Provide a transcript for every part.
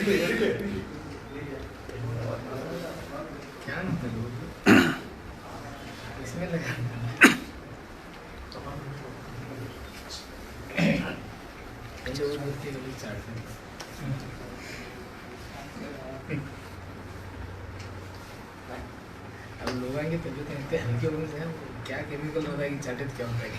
اب لوگ آئیں گے تو جو اتنے ہلکے لوگوں سے کیا کیمیکل ہوتا ہے کہ چاٹت کیا ہوتا ہے.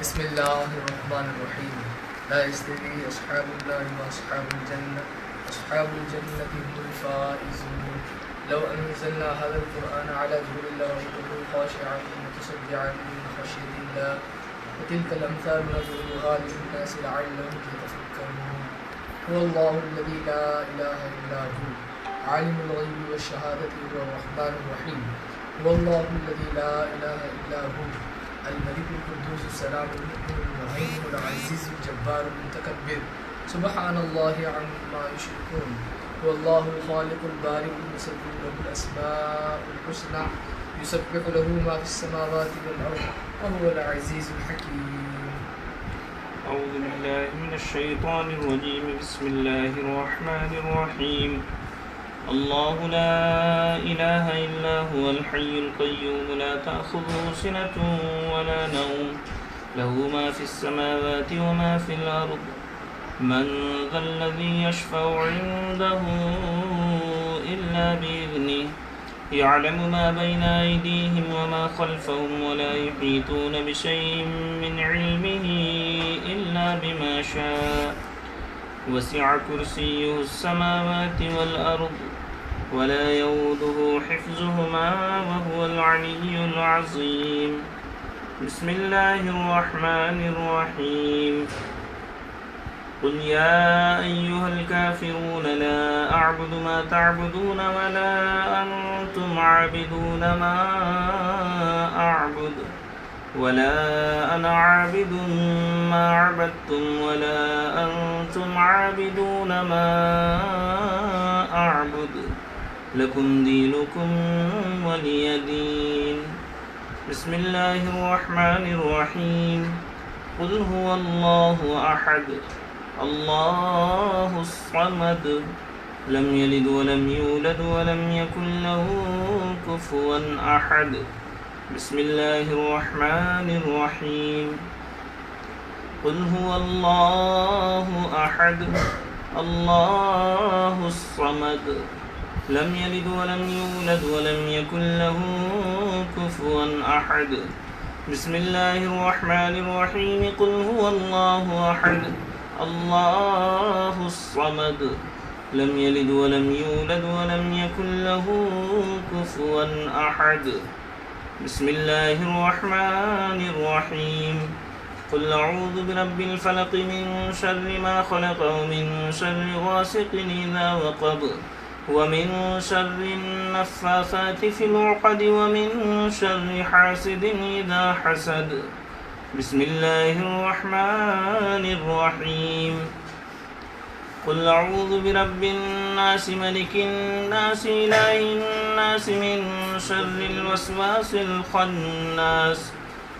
بسم الله الرحمن الرحيم. لا يستوي أصحاب النار وأصحاب الجنة أصحاب الجنة هم الفائزون. لو أنزلنا هذا القرآن على جبل لرأيته خاشعا متصدعا من خشية الله وتلك الأمثال نضربها للناس لعلهم يتفكرون. هو الله الذي لا إله إلا هو عالم الغيب والشهادة هو الرحمن الرحيم. هو الله الذي لا إله إلا هو الملك القدوس السلام المؤمن المهيمن العزيز الجبار المتكبر سبحان الله عما يشركون. هو الله الخالق البارئ المصور له الأسماء الحسنى يسبح له ما في السماوات والأرض وهو العزيز الحكيم. أعوذ بالله من الشيطان الرجيم. بسم الله الرحمن الرحيم. الله لا إله إلا هو الحي القيوم لا تأخذه سنة ولا نوم له ما في السماوات وما في الأرض من ذا الذي يشفع عنده إلا بإذنه يعلم ما بين أيديهم وما خلفهم ولا يحيطون بشيء من علمه إلا بما شاء وسع كرسيه السماوات والأرض ولا يؤوده حفظهما وهو العلي العظيم. بسم الله الرحمن الرحيم. قل يا أيها الكافرون لا أعبد ما تعبدون ولا أنتم عابدون ما أعبد ولا أنا عابد ما عبدتم ولا أنتم عابدون ما أعبد لكم دينكم ولي دين. بسم الله الرحمن الرحيم. قل هو الله أحد الله الصمد لم يلد ولم يولد ولم يكن له كفوا أحد. بسم الله الرحمن الرحيم. قل هو الله أحد الله الصمد لم يلد ولم يولد ولم يكن له كفوا أحد. بسم الله الرحمن الرحيم. قل هو الله أحد الله الصمد لم يلد ولم يولد ولم يكن له كفوا أحد. بسم الله الرحمن الرحيم. قل أعوذ برب الفلق من شر ما خلق ومن شر غاسق إذا وقب ومن شر النفاثات في العقد ومن شر حاسد إذا حسد. بسم الله الرحمن الرحيم. قل أعوذ برب الناس ملك الناس إله الناس من شر الوسواس الخناس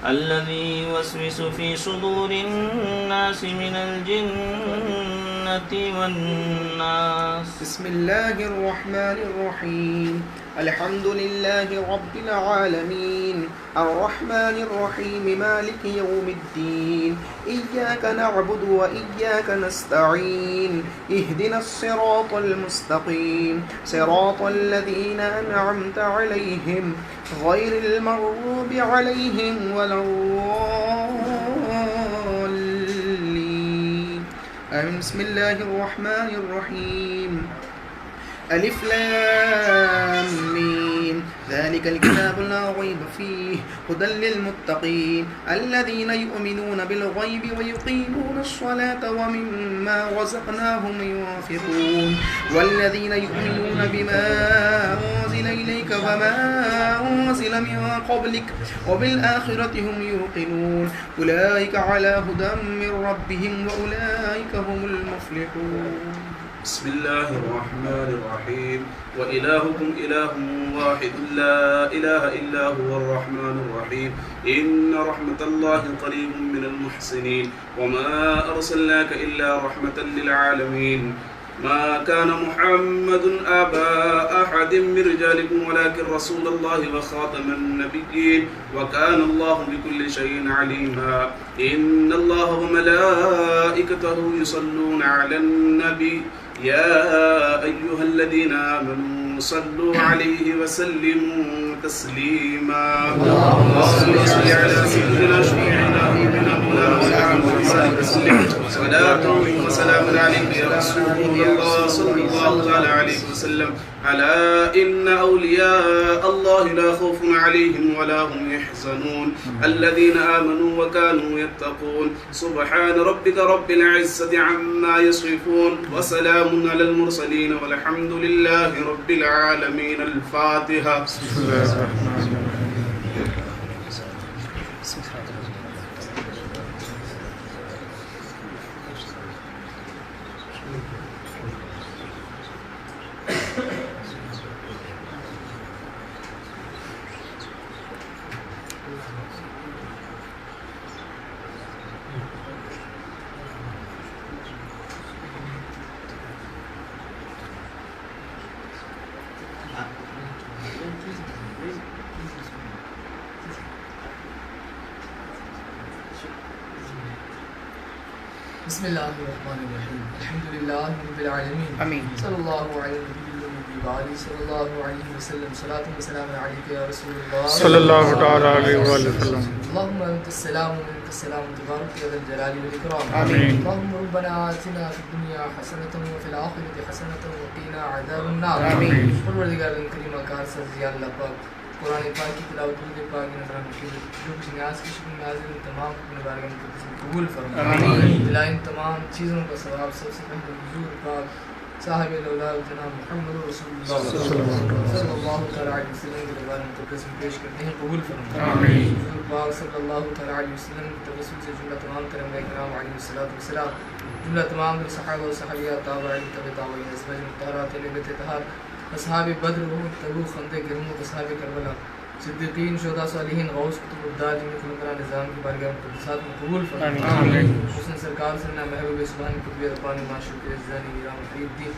الذي يوسوس في صدور الناس من الجنة والناس. بسم الله الرحمن الرحيم. الحمد لله رب العالمين الرحمن الرحيم مالك يوم الدين إياك نعبد وإياك نستعين اهدنا الصراط المستقيم صراط الذين أنعمت عليهم غير المغضوب عليهم ولا الضالين آمين. بسم الله الرحمن الرحيم. ألف لام ميم ذلك الكتاب لا ريب فيه هدى للمتقين الذين يؤمنون بالغيب ويقيمون الصلاة ومما رزقناهم ينفقون والذين يؤمنون بما أنزل إليك وما أنزل من قبلك وبالآخرة هم يوقنون أولئك على هدى من ربهم وأولئك هم المفلحون. بسم الله الرحمن الرحيم. وإلهكم إله واحد لا إله إلا هو الرحمن الرحيم. إن رحمة الله قريب من المحسنين وما أرسلناك إلا رحمة للعالمين. ما كان محمد أبا أحد من رجالكم ولكن رسول الله وخاتم النبيين وكان الله بكل شيء عليما. إن الله وملائكته يصلون على النبي يا أيها الذين آمنوا صلوا عليه وسلموا تسليما. اللهم صل على سيدنا شفيعنا مولانا محمد وسلم. صلاة وسلام عليك يا رسول الله صلى الله عليه وسلم. ألا إن أولياء الله لا خوف عليهم ولا هم يحزنون الذين آمنوا وكانوا يتقون. سبحان ربك رب العزة عما يصفون وسلام على المرسلين والحمد لله رب العالمين. الفاتحة. بسم الله الرحمن الرحيم. الحمد لله رب العالمين. آمين. صلى الله على النبي الأمي وعلى صلى الله عليه وسلم. صلاة وسلام عليك يا رسول الله صلى الله تعالى عليه وسلم. اللهم أنت السلام ومنك السلام تبارك يا ذا الجلال والإكرام. آمين. اللهم ربنا آتنا في الدنيا حسنة وفي الآخرة حسنة وقنا عذاب النار. آمين. پروردگار کریم کار سر یا اللہ پاک قرآن پاک کی تلاوت درود پاک کی نظرانہ کی جو کچھ نیاز کی شکل نازل ان تمام اپنے بارگاہ میں قبول فرما. آمین. اللہ ان تمام چیزوں کا ثواب سب سے پہلے حضور پاک صاحب الاولاد جناب محمد رسول اللہ صلی اللہ تعالی علیہ وسلم کے دربار میں مقدس میں پیش کرتے ہیں قبول فرما. آمین. حضور پاک صلی اللہ تعالی علیہ وسلم کے توسل سے جملہ تمام کرام کرام علیہ الصلوۃ والسلام جملہ تمام صحابہ و صحابیات تابعین تابعین ازواج مطہرات نبیت طاہر اصحاب بدر وحد تبوک خندق یرموک اصحاب کربلا صدیقین شہداء صالحین غوث قطب الدار جن خلقرا نظام کی بارگاہ مقدسات میں قبول فرما. آمین. حسن سرکار سنہ محبوب سبحان قطبیت پانی معشوق عزانی میرام فرید دی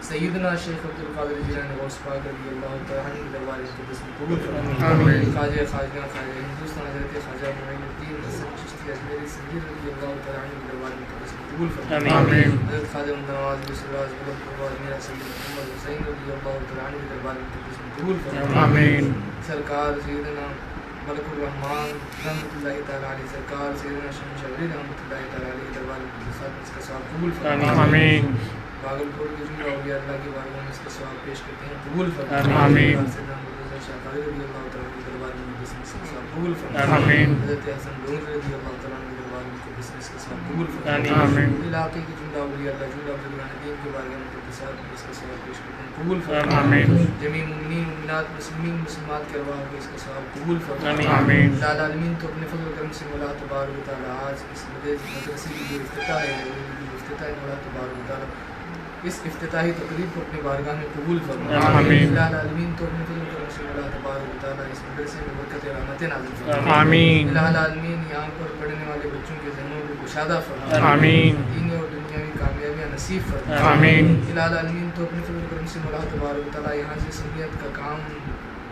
سیدنا شیخ عبدالقادر جیلانی غوث پاک رضی اللہ تعالی عنہ کے دربار مقدس میں قبول فرما. آمین. خواجہ خواجہ خواجہ ہندوستان حضرت خواجہ معین الدین حسن چشتی اجمیری سید رضی اللہ تعالی عنہ کے دربار مقدس میں قبول فرما. آمین. حضرت خواجہ مدنواز بسراج بلد پرواز میرا سید محمد حسین رضی اللہ تعالی عنہ کے دربار مقدس میں قبول فرما. آمین. سرکار سیدنا ملک الرحمان رحمۃ اللہ تعالی علیہ سرکار سیدنا شمشاوری رحمۃ اللہ تعالی علیہ دربار مقدسات میں اس کا ثواب قبول فرما. آمین. باگل پور کے جملہ اولیاء اللہ کے بارے میں اس کا ثواب پیش کرتے ہیں قبول فرما. آمین. سیدنا مرتضی شاہ قادری رضی اللہ تعالی عنہ کے دربار مقدس میں اس کا ثواب قبول فرما. آمین. حضرت حسن ڈونگ رضی اللہ تعالی عنہ کے دربار مقدس میں اس کا ثواب قبول فرما. آمین. علاقے کے جملہ اولیاء اللہ جملہ عبدالرحمن کے بارے میں مقدسات میں اس کا ثواب پیش کرتے ہیں قبول فرما. آمین. جمیع مومنین مومنات مسلمین مسلمات کے ارواح کو اس کا ثواب قبول فرما. آمین. اللہ العالمین تو اپنے فضل و کرم سے مولا تبارک و تعالی آج اس مدرسے کی جو افتتاح ہے مولا تبارک و تعالی اس افتتاحی تقریب کو اپنے بارگاہ میں قبول فرما. آمین. اللہ العالمین تو اپنے فضل و کرم سے مولا تبارک و تعالی اس مدرسے میں برکت رحمت رحمتیں نازل فرما. آمین. الہ العالمین یہاں پر پڑھنے والے بچوں کے ذہنوں کو کشادہ فرما. آمین. دینی اور دنیاوی کامیابیاں نصیب فرما. آمین. الہ العالمین تو اپنے فضل و کرم سے مولا تبارک و تعالیٰ یہاں سے سمیت کا کام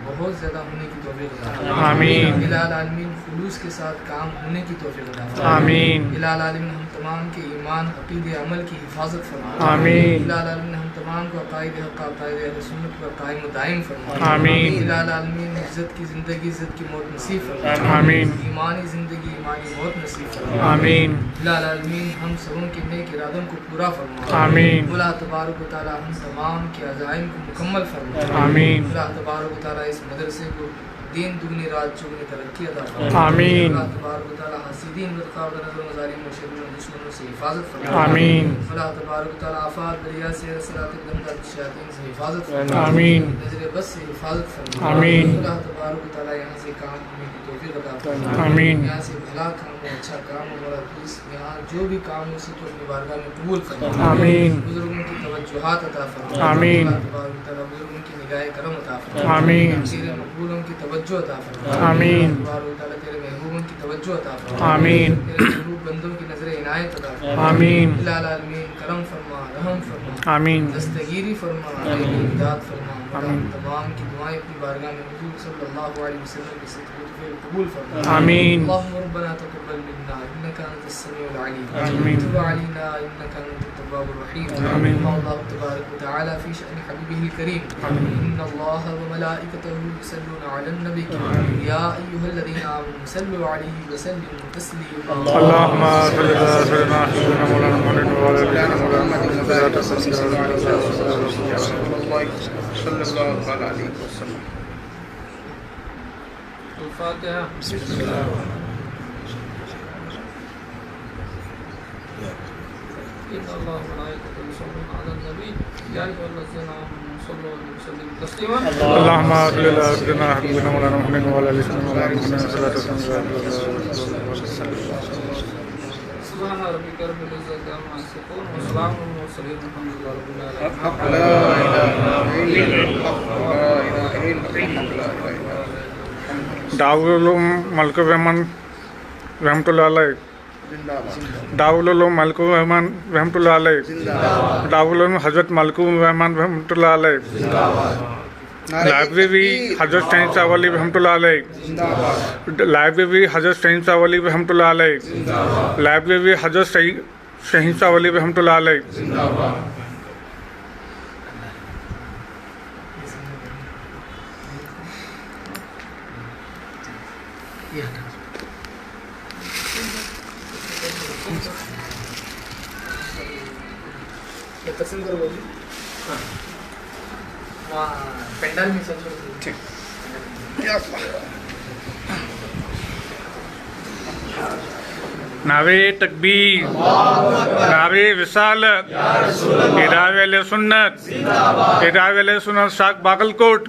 بہت زیادہ ہونے کی توفیق عطا فرما. آمین. الہ العالمین خلوص کے ساتھ کام ہونے کی توفیق عطا فرما. آمین. الہ العالمین ہم تمام کے ایمان عقیدے عمل کی حفاظت فرما. آمین. الہ العالمین ہم تمام کو عقائد حق عقائد اہل سنت پر قائم و دائم فرما. آمین. الہ العالمین عزت کی زندگی عزت کی موت نصیب فرما. آمین. ایمانی زندگی ایمانی موت نصیب فرما. آمین. الہ العالمین ہم سبوں کے نیک ارادوں کو پورا فرما. آمین. اللہ تبارک و تعالی ہم تمام کے عزائم کو مکمل فرما. آمین. اللہ تبارک و تعالی اس مدرسے کو دین دگنی رات چگنی ترقی عطا فرما. آمین. اللہ تبارک و تعالی حاسدین بدقاب نظر مظالم و شرور و دشمنوں سے حفاظت فرما. آمین. اللہ تبارک و تعالی آفات دریا سے صراط الدم شیاطین سے حفاظت فرما. آمین. نظر بس سے حفاظت فرما. آمین. اللہ تبارک و تعالی یہاں سے کام ہونے کی توفیق عطا فرما. آمین. یہاں سے بھلا کام ہو اچھا کام ہو اور پلیز یہاں جو بھی کام ہو سکے اپنی بارگاہ میں قبول فرما. آمین. بزرگوں کی توجہات عطا فرما. آمین. اللہ تبارک و تعالی بزرگوں کی نگاہ کرم عطا فرما. آمین. تیرے مقبولوں کی توجہ عطا فرما. آمین. اللہ تبارک و تعالی تیرے محبوبوں کی توجہ عطا فرما. آمین. تیرے محبوب بندوں کی نظر عنایت عطا فرما. آمین. الہ العالمین کرم فرما رحم فرما آمین. دستگیری فرما امداد فرما. آمین. تمام کی دعائیں اپنی بارگاہ میں حضور صلی اللہ علیہ وسلم کے صدقے قبول فرما. آمین. اللهم ربنا تقبل منا انك انت السميع العليم آمين. وتب علينا انك انت التواب الرحيم. آمين. قال الله تبارك وتعالى في شأن حبيبه الكريم ان الله وملائكته يصلون على النبي يا ايها الذين امنوا صلوا عليه وسلموا تسليما. اللهم صل على سيدنا مولانا محمد وعلى آل مولانا محمد صلی اللہ علیہ وسلم. الفاتحة. بسم اللہ. إن الله وملائكته يصلون على النبي يا أيها الذين آمنوا صلوا عليه وسلموا تسليما. اللهم صل على سيدنا مولانا محمد وعلى آل مولانا محمد. سبحان ربك رب العزة عما يصفون وسلام على المرسلين والحمد لله رب العالمين. حق لا الہ الا الحق لا الہ الا الحق لا الہ الا دارالعلوم ملک الرحمان رحمۃ اللہ علیہ. دارالعلوم ملک الرحمان رحمۃ اللہ علیہ. دارالعلوم حضرت ملک الرحمان رحمۃ اللہ علیہ. لائبریری حضرت شاہین صاحب علی رحمۃ اللہ علیہ. لائبریری حضرت شاہین صاحب علی رحمۃ اللہ علیہ. لائبریری حضرت شاہین صاحب علی رحمۃ اللہ علیہ. تقسیم کرو بھائی. وہاں پینڈال میں سب چھوڑ. نعرے تکبیر، نعرے رسالت، ادارہ اہل سنت، ادارہ اہل سنت شاخ باقلکوٹ.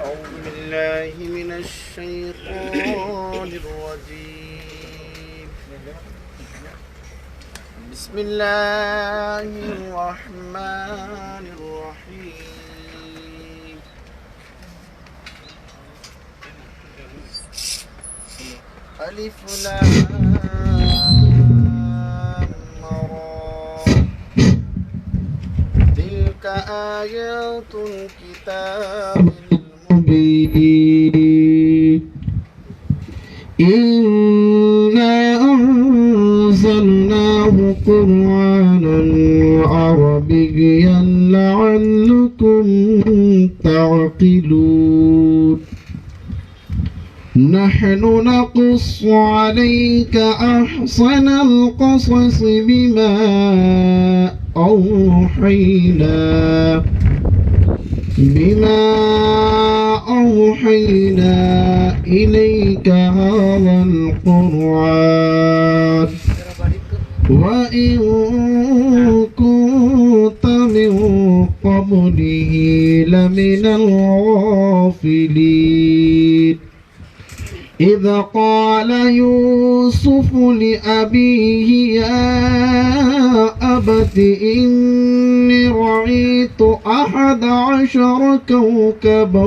أعوذ بالله من الشيطان الرجيم بسم الله الرحمن الرحيم ألف لام را تلك آيات الكتاب المبين إنا أنزلناه قرآنا عربيا لعلكم تعقلون نحن نقص عليك أحسن القصص بما أوحينا إليك هذا القرآن وإن كنت من قبله لمن الغافلين إذ قال يوسف لأبيه يا أبت إني رأيت 11 كوكبا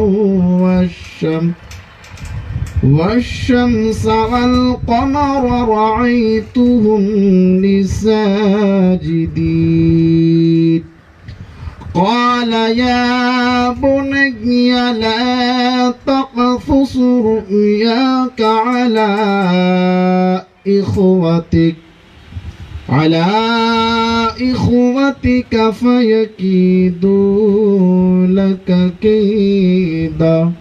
والشمس والقمر رأيتهم لي ساجدين قال يا بني لا تقصص رؤياك على إخوتك فيكيدوا لك كيدا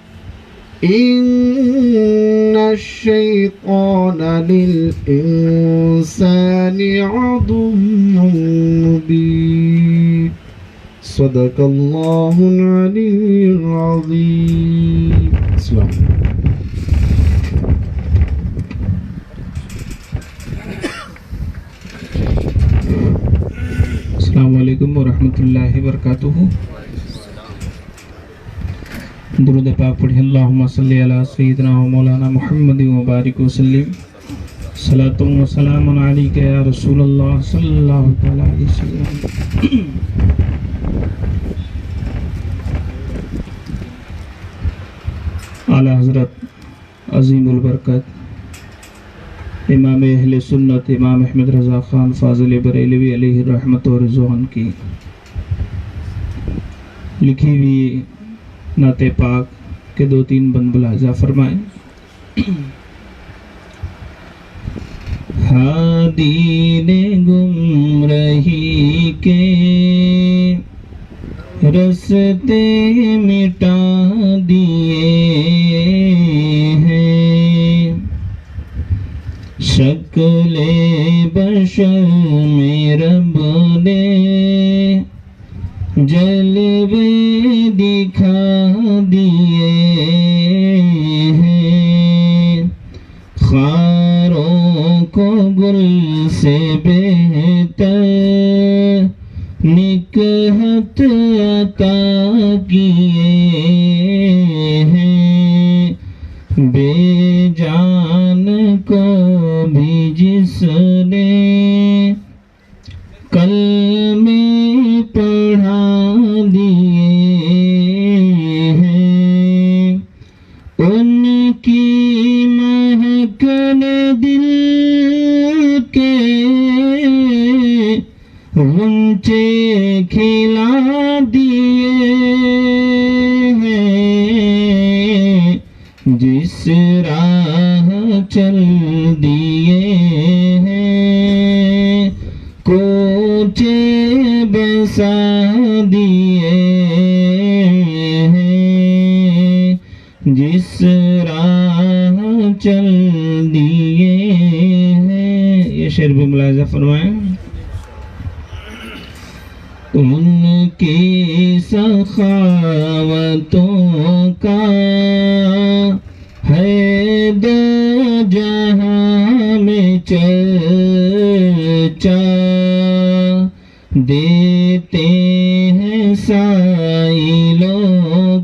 إن الشيطان للإنسان عدو مبين صدق الله العلي العظيم. السلام علیکم ورحمۃ اللہ وبرکاتہ. درود پاک پڑھیں. اللہم صلی علی سیدنا و مولانا محمد وبارک وسلم. صلاۃ و سلام علیک یا رسول اللہ صلی اللہ تعالی علیہ وسلم. اعلیٰ حضرت عظیم البرکت امام اہل سنت امام احمد رضا خان فاضل بریلوی علیہ الرحمت و رضوان کی لکھی ہوئی نعت پاک کے 2-3 بند ملاحظہ فرمائیں. ہادی نے گمراہی کے رستے مٹا دیے ہیں، شکل بشر میں رب نے جلوے دکھا دیے ہیں، خاروں کو گل سے بہتر نکہت عطا کیے ہیں، بے جان کو بھی جس نے کلمے پڑھا دیے ہیں، ان کی مہک نے دل کے غنچے کھلا دیے ہیں، جس راہ چل دیے ہیں کوچے بسا دیے ہیں، جس راہ چل دیے ہیں. یہ شعر بھی ملاحظہ فرمائیں. ان کی سخاوتوں کا ہے دو جہاں میں چرچا، دیتے ہیں سائلوں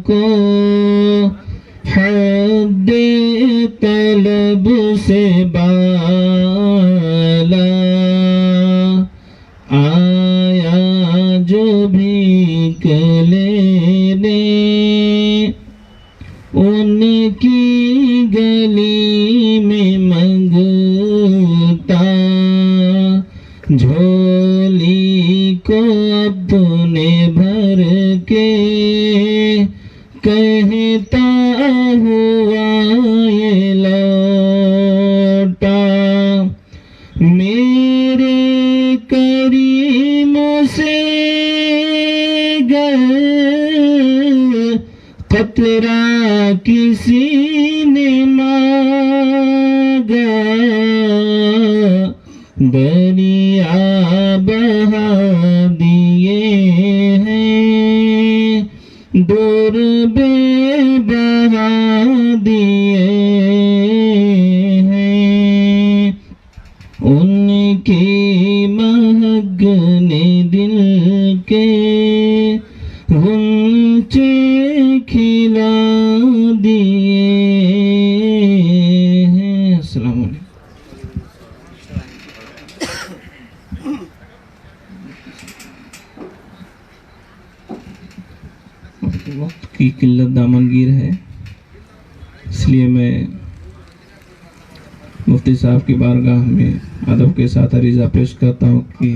کو حد طلب سے بالا، آیا جو بھیک لینے ان کی گلی میں منگتا، جھولی کو اپنے بھر کے کہتا ہوا یہ لوٹا، میرے کریم سے گر قطرہ کسی نے مانگا، دریا بہا دیے ہیں، دور بے بہا دیے ہیں، ان کی مہک نے دل کے غنچے کھلا دیے قلت دامنگیر ہے، اس لیے میں مفتی صاحب کی بارگاہ میں ادب کے ساتھ عریضہ پیش کرتا ہوں کہ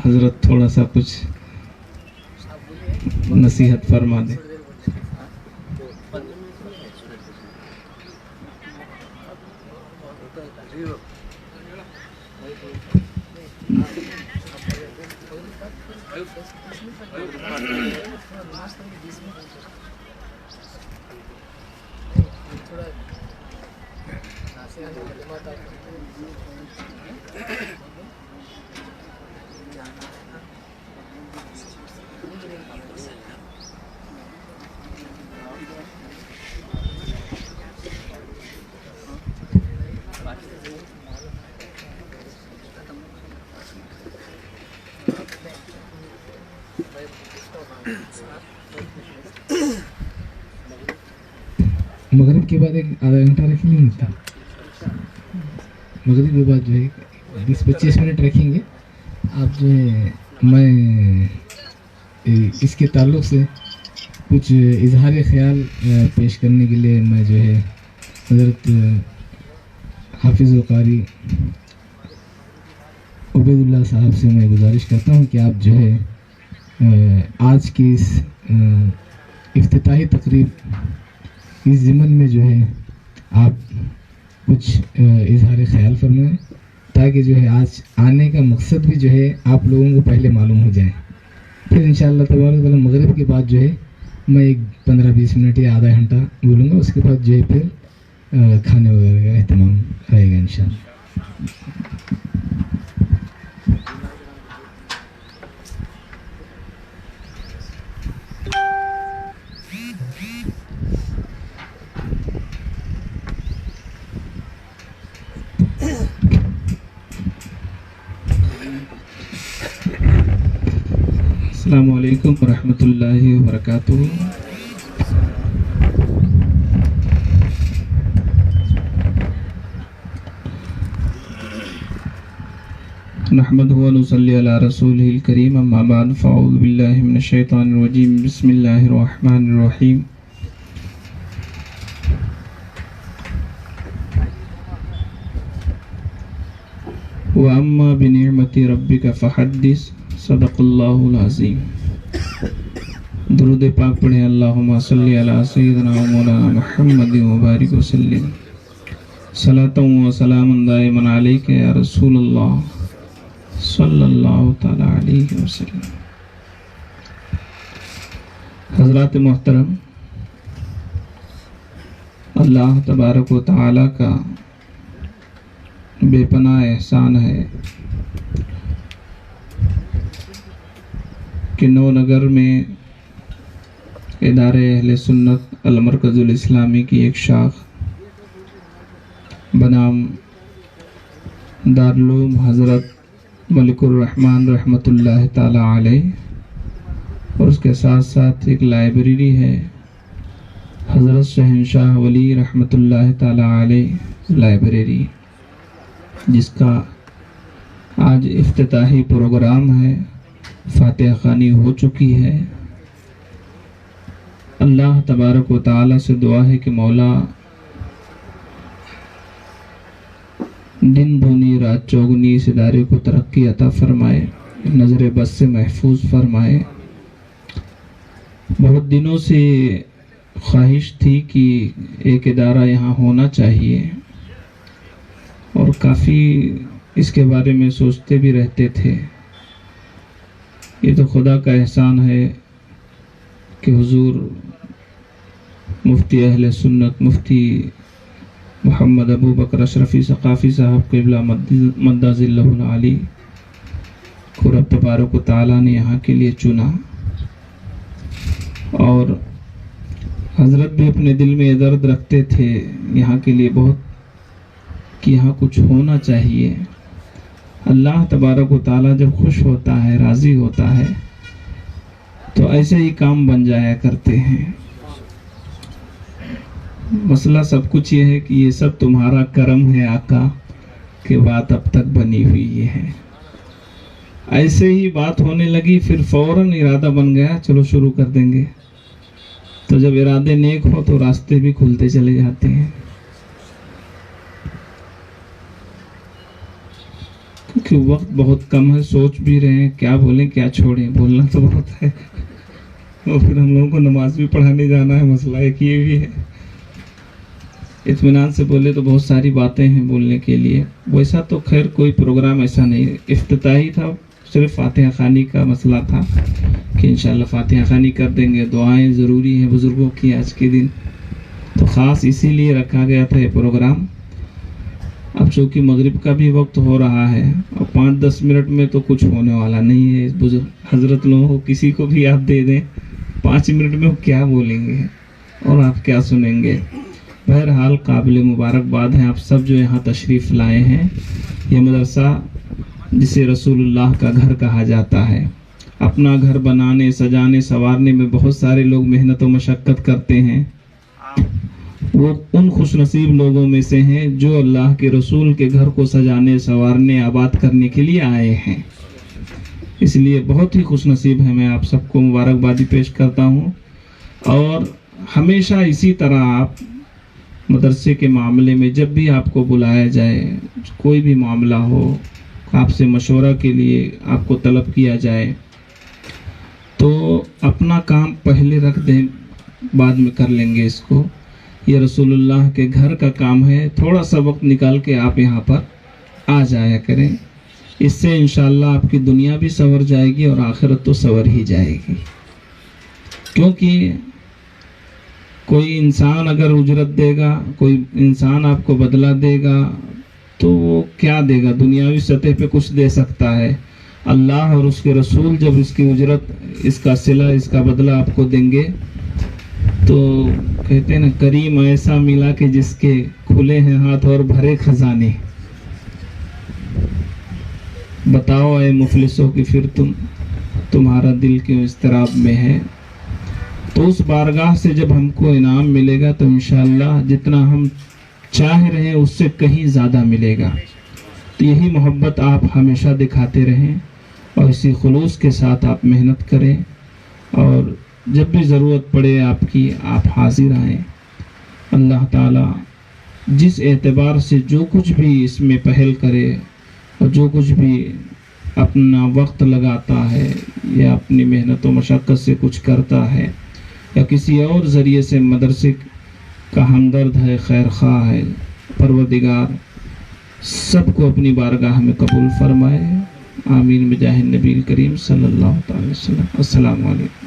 حضرت تھوڑا سا کچھ نصیحت فرما دیں۔ مغرب کے بعد ایک آدھا گھنٹہ رکھیں گے، مغرب کے بعد جو ہے 20-25 منٹ رکھیں گے۔ آپ جو ہے میں اس کے تعلق سے کچھ اظہار خیال پیش کرنے کے لیے میں جو ہے حضرت حافظ وقاری عبید اللہ صاحب سے میں گزارش کرتا ہوں کہ آپ جو ہے آج کی اس افتتاحی تقریب اس ضمن میں جو ہے آپ کچھ اظہار خیال فرمائیں، تاکہ جو ہے آج آنے کا مقصد بھی جو ہے آپ لوگوں کو پہلے معلوم ہو جائے۔ پھر انشاءاللہ تبارک تعالیٰ مغرب کے بعد جو ہے میں ایک 15-20 منٹ یا آدھا گھنٹہ بولوں گا، اس کے بعد جو ہے پھر کھانے وغیرہ کا اہتمام رہے گا انشاءاللہ۔ السلام علیکم ورحمۃ اللہ وبرکاتہ۔ نحمدہ و نصلی علی رسولہ الکریم، اما بعد فاعوذ باللہ من الشیطان الرجیم، بسم اللہ الرحمن الرحیم۔ وَأَمَّا بِنِعْمَةِ رَبِّكَ فَحَدِّثْ، صدق اللہ العظیم۔ درود پاک پڑھیں، اللہم صلی علی سیدنا و مولانا محمد وبارک وسلم، صلاۃ و سلام دائما علیک یا رسول اللہ صلی اللہ تعالی علیہ وسلم۔ حضرات محترم، اللہ تبارک و تعالی کا بے پناہ احسان ہے کہ نو نگر میں ادارہ اہل سنت المرکز الاسلامی کی ایک شاخ بنام دارالعلوم حضرت ملک الرحمن رحمۃ اللہ تعالی علیہ، اور اس کے ساتھ ساتھ ایک لائبریری ہے حضرت شہنشاہ ولی رحمۃ اللہ تعالی علیہ لائبریری، جس کا آج افتتاحی پروگرام ہے، فاتحہ خوانی ہو چکی ہے۔ اللہ تبارک و تعالی سے دعا ہے کہ مولا دن دونی رات چوگنی اس ادارے کو ترقی عطا فرمائے، نظر بد سے محفوظ فرمائے۔ بہت دنوں سے خواہش تھی کہ ایک ادارہ یہاں ہونا چاہیے، اور کافی اس کے بارے میں سوچتے بھی رہتے تھے۔ یہ تو خدا کا احسان ہے کہ حضور مفتی اہل سنت مفتی محمد ابو بکر اشرفی ثقافی صاحب قبلہ مدہ ظلہ العالی کو رب تبارک و تعالیٰ نے یہاں کے لیے چنا، اور حضرت بھی اپنے دل میں یہ درد رکھتے تھے یہاں کے لیے بہت کہ یہاں کچھ ہونا چاہیے۔ اللہ تبارک و تعالیٰ جب خوش ہوتا ہے، راضی ہوتا ہے، تو ایسے ہی کام بن جایا کرتے ہیں۔ مسئلہ سب کچھ یہ ہے کہ یہ سب تمہارا کرم ہے آقا کہ بات اب تک بنی ہوئی ہے۔ ایسے ہی بات ہونے لگی، پھر فوراً ارادہ بن گیا چلو شروع کر دیں گے۔ تو جب ارادے نیک ہو تو راستے بھی کھلتے چلے جاتے ہیں. کیونکہ وقت بہت کم ہے, سوچ بھی رہے ہیں کیا بولیں کیا چھوڑیں, بولنا تو بہت ہے اور پھر ہم لوگوں کو نماز بھی پڑھانے جانا ہے, مسئلہ ایک یہ بھی ہے. اطمینان سے بولے تو بہت ساری باتیں ہیں بولنے کے لیے. ویسا تو خیر کوئی پروگرام ایسا نہیں, افتتاحی تھا, صرف فاتحہ خوانی کا مسئلہ تھا کہ انشاءاللہ فاتحہ خوانی کر دیں گے. دعائیں ضروری ہیں بزرگوں کی آج کے دن, تو خاص اسی لیے رکھا گیا تھا یہ پروگرام. اب چونکہ مغرب کا بھی وقت ہو رہا ہے اور 5-10 منٹ میں تو کچھ ہونے والا نہیں ہے. بزرگ حضرت لوگوں کو کسی کو بھی آپ دے دیں 5 منٹ میں وہ کیا بولیں گے اور آپ کیا سنیں گے. بہرحال قابل مبارکباد ہیں آپ سب جو یہاں تشریف لائے ہیں. یہ مدرسہ جسے رسول اللہ کا گھر کہا جاتا ہے, اپنا گھر بنانے سجانے سنوارنے میں بہت سارے لوگ محنت و مشقت کرتے ہیں. وہ ان خوش نصیب لوگوں میں سے ہیں جو اللہ کے رسول کے گھر کو سجانے سنوارنے آباد کرنے کے لیے آئے ہیں. اس لیے بہت ہی خوش نصیب ہے. میں آپ سب کو مبارکبادی پیش کرتا ہوں. اور ہمیشہ اسی طرح آپ مدرسے کے معاملے میں جب بھی آپ کو بلایا جائے, کوئی بھی معاملہ ہو, آپ سے مشورہ کے لیے آپ کو طلب کیا جائے تو اپنا کام پہلے رکھ دیں, بعد میں کر لیں گے اس کو. یہ رسول اللہ کے گھر کا کام ہے. تھوڑا سا وقت نکال کے آپ یہاں پر آ جایا کریں. اس سے انشاءاللہ آپ کی دنیا بھی سنور جائے گی اور آخرت تو سنور ہی جائے گی. کیونکہ کوئی انسان اگر اجرت دے گا, کوئی انسان آپ کو بدلہ دے گا تو وہ کیا دے گا؟ دنیاوی سطح پہ کچھ دے سکتا ہے. اللہ اور اس کے رسول جب اس کی اجرت, اس کا صلہ, اس کا بدلہ آپ کو دیں گے تو کہتے ہیں نا, کریم ایسا ملا کہ جس کے کھلے ہیں ہاتھ اور بھرے خزانے. بتاؤ اے مفلسوں کہ پھر تمہارا دل کیوں اضطراب میں ہے. تو اس بارگاہ سے جب ہم کو انعام ملے گا تو انشاءاللہ جتنا ہم چاہ رہے ہیں اس سے کہیں زیادہ ملے گا. تو یہی محبت آپ ہمیشہ دکھاتے رہیں اور اسی خلوص کے ساتھ آپ محنت کریں, اور جب بھی ضرورت پڑے آپ کی آپ حاضر آئیں. اللہ تعالیٰ جس اعتبار سے جو کچھ بھی اس میں پہل کرے اور جو کچھ بھی اپنا وقت لگاتا ہے یا اپنی محنت و مشقت سے کچھ کرتا ہے یا کسی اور ذریعے سے مدرسے کا ہمدرد ہے, خیر خواہ ہے, پروردگار سب کو اپنی بارگاہ میں قبول فرمائے. آمین بجاہ نبی کریم صلی اللہ تعالی وسلم. السلام علیکم.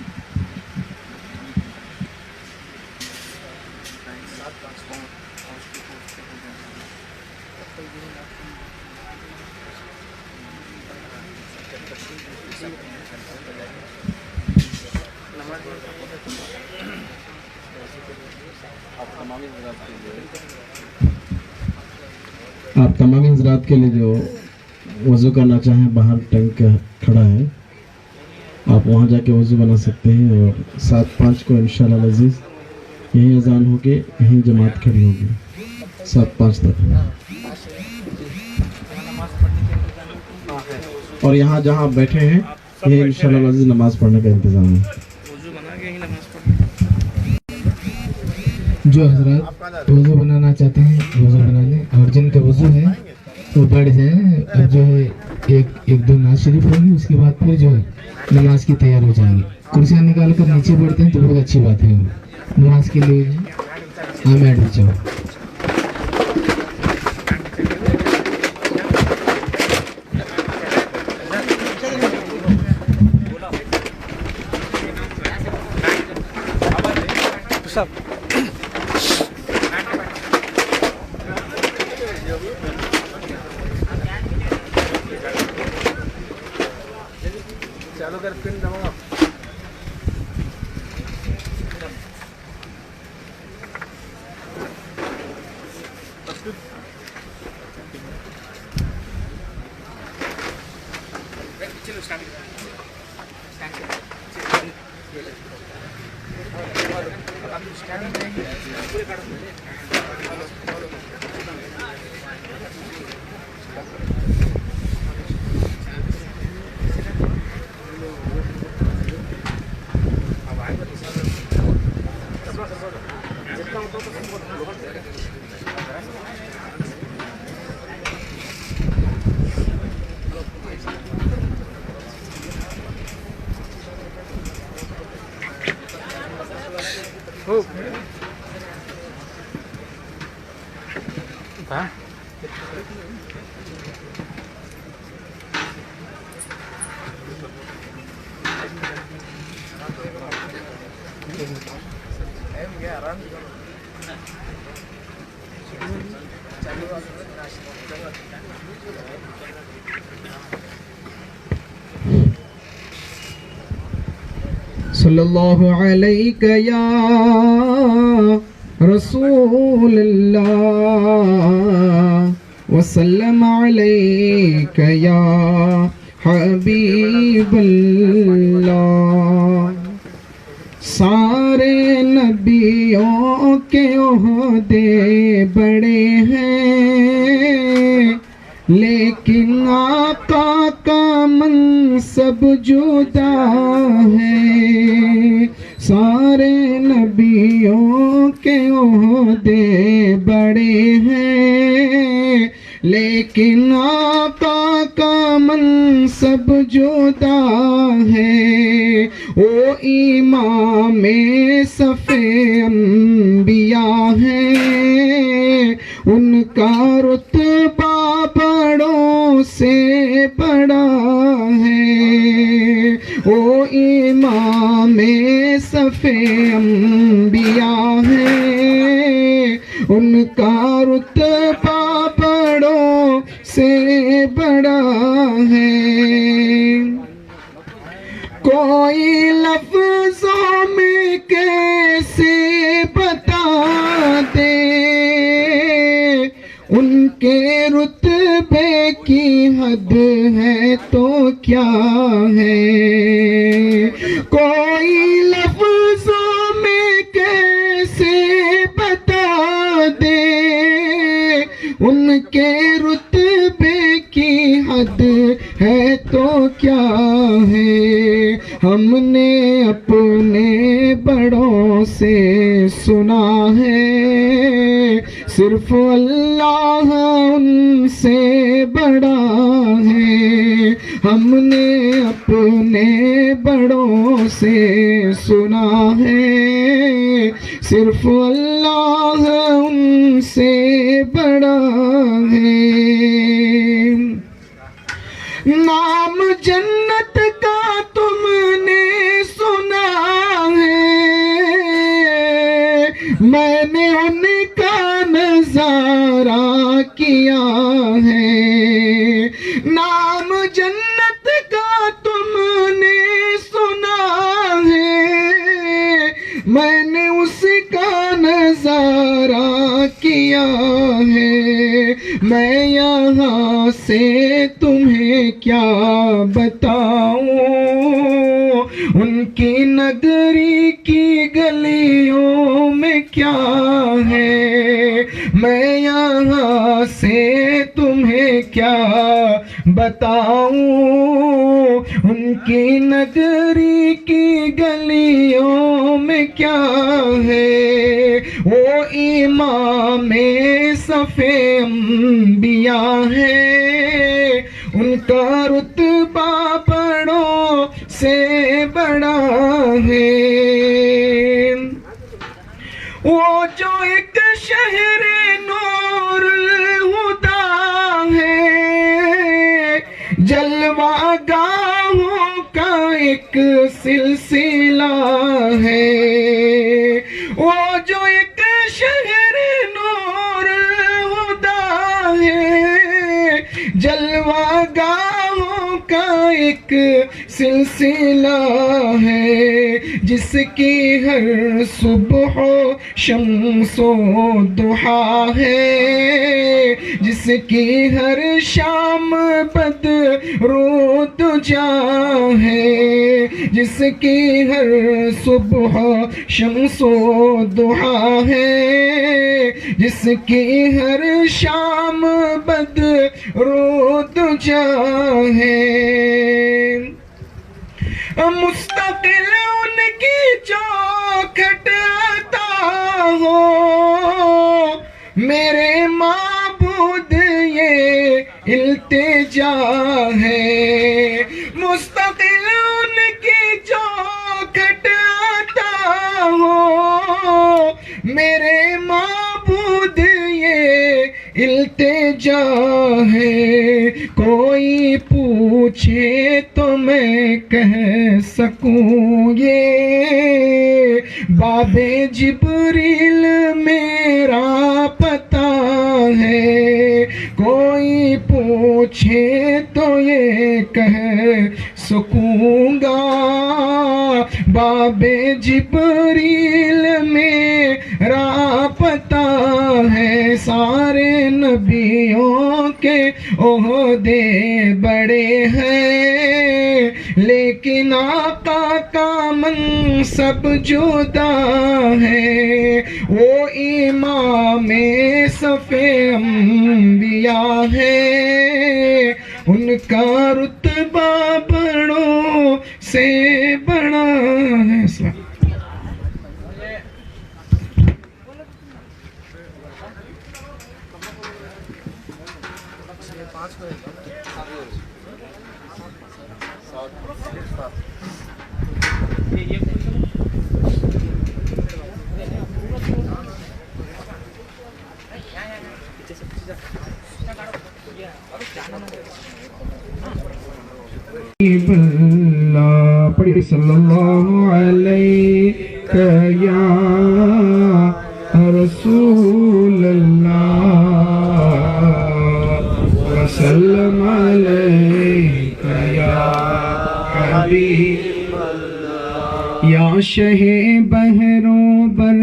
آپ تمام حضرات کے لیے جو وضو کرنا چاہیں باہر ٹینک کھڑا ہے, آپ وہاں جا کے وضو بنا سکتے ہیں. اور 7:05 کو انشاءاللہ العزیز یہیں اذان ہوگی, یہیں جماعت کھڑی ہوگی 7:05 تک. اور یہاں جہاں آپ بیٹھے ہیں یہ انشاءاللہ العزیز نماز پڑھنے کا انتظام ہے. جو حضرات وضو بنانا چاہتے ہیں وضو بنا لیں, اور جن کا وضو ہے وہ بیٹھ جائیں. اب جو ہے ایک دو نعت شریف ہوگی, اس کے بعد پھر جو ہے نماز کی تیار ہو جائیں گے. کرسیاں نکال کر نیچے بیٹھتے ہیں تو بہت اچھی بات ہے. نماز کے لیے بیٹھ جاؤ. صلی اللہ علیہ یا رسول اللہ وسلم علیک یا حبیب اللہ. سارے نبیوں کے عہدے بڑے ہیں لیکن آقا کا منصب جدا ہے. سارے نبیوں کے عہدے بڑے ہیں لیکن آقا کا منصب جدا ہے. وہ امام صف انبیاء ہیں ان کا رتبہ بڑوں سے بڑا ہے. وہ امام صف انبیاء ہیں ان کا رتبہ بڑوں سے بڑا ہے. کوئی لفظوں میں کیسے بتا دے ان کے رتبے کی حد ہے تو کیا ہے. کوئی لفظوں میں کیسے بتا دے ان کے رتبے کی حد ہے تو کیا ہے. ہم نے اپنے بڑوں سے سنا ہے صرف اللہ ان سے بڑا ہے. ہم نے اپنے بڑوں سے سنا ہے صرف اللہ ان سے بڑا ہے. نام جنت کا تم نے سنا ہے میں نے ان کا نظارہ کیا ہے. نام جنت کا تم نے سنا ہے میں نے اس کا نظارہ کیا ہے. میں یہاں سے تمہیں کیا بتاؤں ان کی نگری کی گلیوں میں کیا ہے. میں یہاں سے تمہیں کیا بتاؤں ان کی نگری کی گلیوں میں کیا ہے. وہ امام صف انبیاء ہے ان کا رتبہ بڑوں سے بڑا ہے. وہ جو ایک شہر نور الہدا ہے جلوہ گاہوں کا ایک سلسلہ ہے. وہ جو ایک شہر نور الہدا ہے جلوہ گاہوں کا ایک سلسلہ ہے. جس کی ہر صبح شمس و ضحیٰ ہے جس کی ہر شام بدر و ضحیٰ ہے. جس کی ہر صبح شمس و ضحیٰ ہے جس کی ہر شام بدر و ضحیٰ ہے. مستقل ان کی چوکھٹ عطا ہو میرے معبود یہ التجا ہے. مستقل ان کی چوکھٹ عطا ہو میرے معبود یہ التجا ہے، کوئی پوچھے تو میں کہہ سکوں یہ باب جبریل میرا پتہ ہے، کوئی پوچھے تو یہ کہہ سکوں گا باب جبریل میرا پتہ ہے، سارے نبیوں کے عہدے بڑے ہیں لیکن آقا کا منصب جدا ہے، وہ امام صف انبیاء ہے، ان کا رتبہ بڑوں سے بڑا ہے۔ اللہ پڑھی صلی اللہ علیہ یا رسول اللہ وسلم علیہ یا حبیب اللہ، یا شہ بحروں بر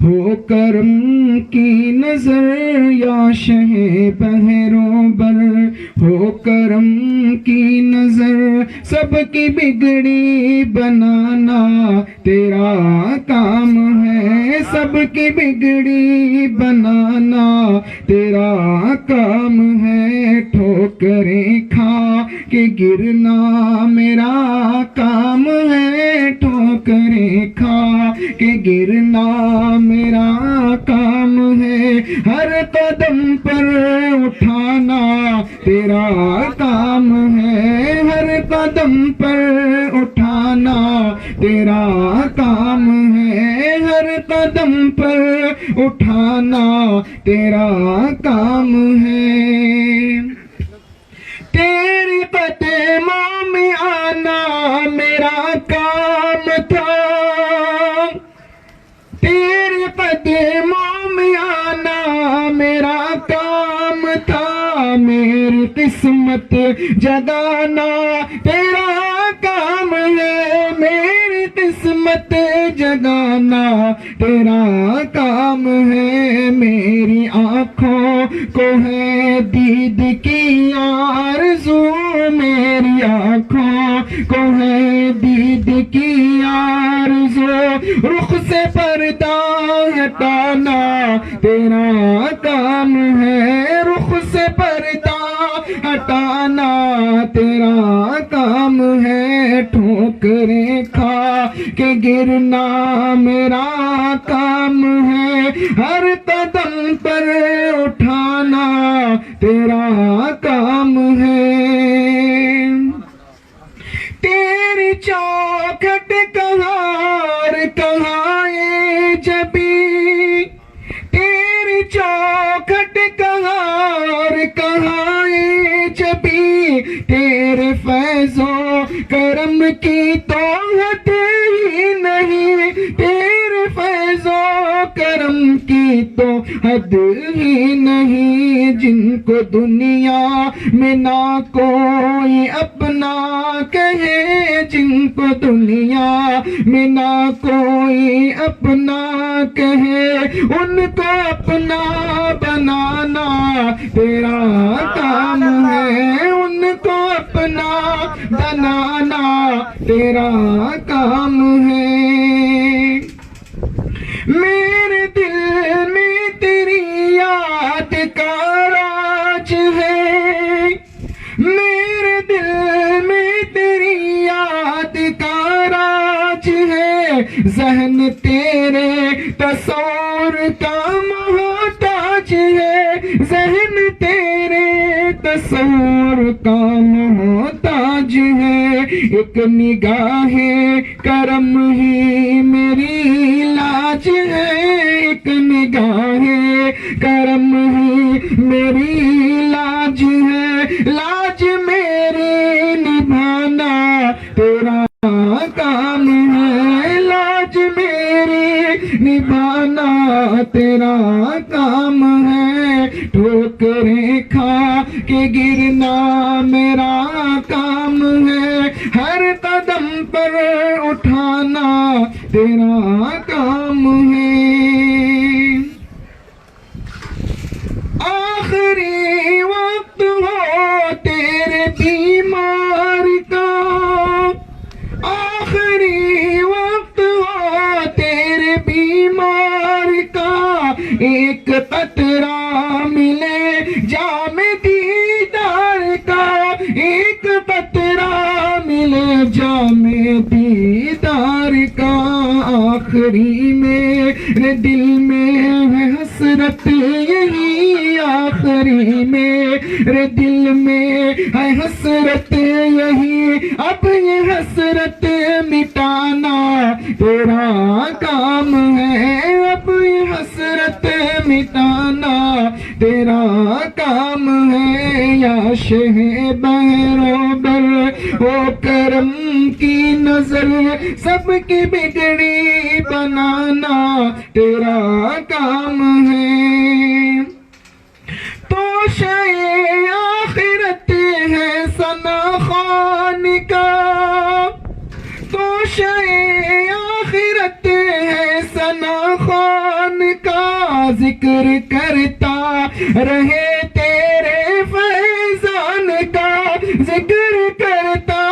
ہو کرم کی نظر، یا شہ بحروں بر ہو کرم کی نظر، سب کی بگڑی بنانا تیرا کام ہے، سب کی بگڑی بنانا تیرا کام ہے، ٹھوکریں کھا کے گرنا میرا کام ہے، ٹھوکریں کھا کے گرنا میرا کام ہے، ہر قدم پر اٹھانا تیرا کام ہے، ہر قدم پر اٹھانا تیرا کام ہے، ہر قدم پر اٹھانا تیرا کام ہے، تیرے قدموں میں آنا میرا کام تھا، تیرے قدموں میں آنا میرا کام تھا، میری قسمت جگانا تیرا کام ہے، میری قسمت جگانا تیرا کام ہے، میری آنکھوں کو ہے دید کی آرزو، میری آنکھوں کو ہے دید کی آرزو، رخ سے پردہ ہٹانا تیرا کام ہے، رخ سے پردہ ہٹانا تیرا کام ہے، ٹھوکریں کھا کے گرنا میرا کام ہے، ہر قدم پر اٹھانا تیرا کام ہے، تیری چوکھٹ کہاں کہاں ہے جبی، تیری چوکھٹ کہاں کہاں ہے جبی، تیرے فیض و کرم کی تو حد ہی نہیں، تیرے فیض و کرم کی تو حد ہی نہیں، جن کو دنیا میں نہ کوئی اپنا کہے، جن کو دنیا میں نہ کوئی اپنا کہے، ان کو اپنا بنانا تیرا کام ہے، ان کو اپنا بنانا تیرا کام ہے، میرے دل میں تیری یاد کا راج ہے، میرے دل میں تیری یاد کا راج ہے، ذہن تیرے تصور کا محتاج ہے، ذہن تیرے تصور کا محتاج ہے، ایک نگاہ کرم ہی میری لاج ہے، ایک نگاہ کرم ہی میری لاج ہے، لاج میری نبھانا تیرا کام ہے، لاج میری نبھانا تیرا کام ہے، ٹھوکریں کھا کے گرنا میرا کام ہے، ہر قدم پر اٹھانا تیرا کام ہے۔ آخری وقت ہو تیرے بیمار کا، آخری وقت ہو تیرے بیمار کا، ایک قطرہ ملے جام دیدار کا، ایک قطرہ ملے جام دیدار کا۔ آخری میرے دل میں ہے حسرت یہی، آخری میرے دل میں ہے حسرت یہی، اب یہ حسرت مٹانا تیرا کام ہے، اب یہ حسرت مٹانا تیرا کام ہے۔ یا شہ بحر و بر و کرم کی نظر سب کی بگڑی بنانا تیرا کام ہے۔ تو شے آخرت ہے ثنا خوان کا، تو شے آخرت ہے ثنا خوان کا، ذکر کرتا رہے تیرے فیضان کا، ذکر کرتا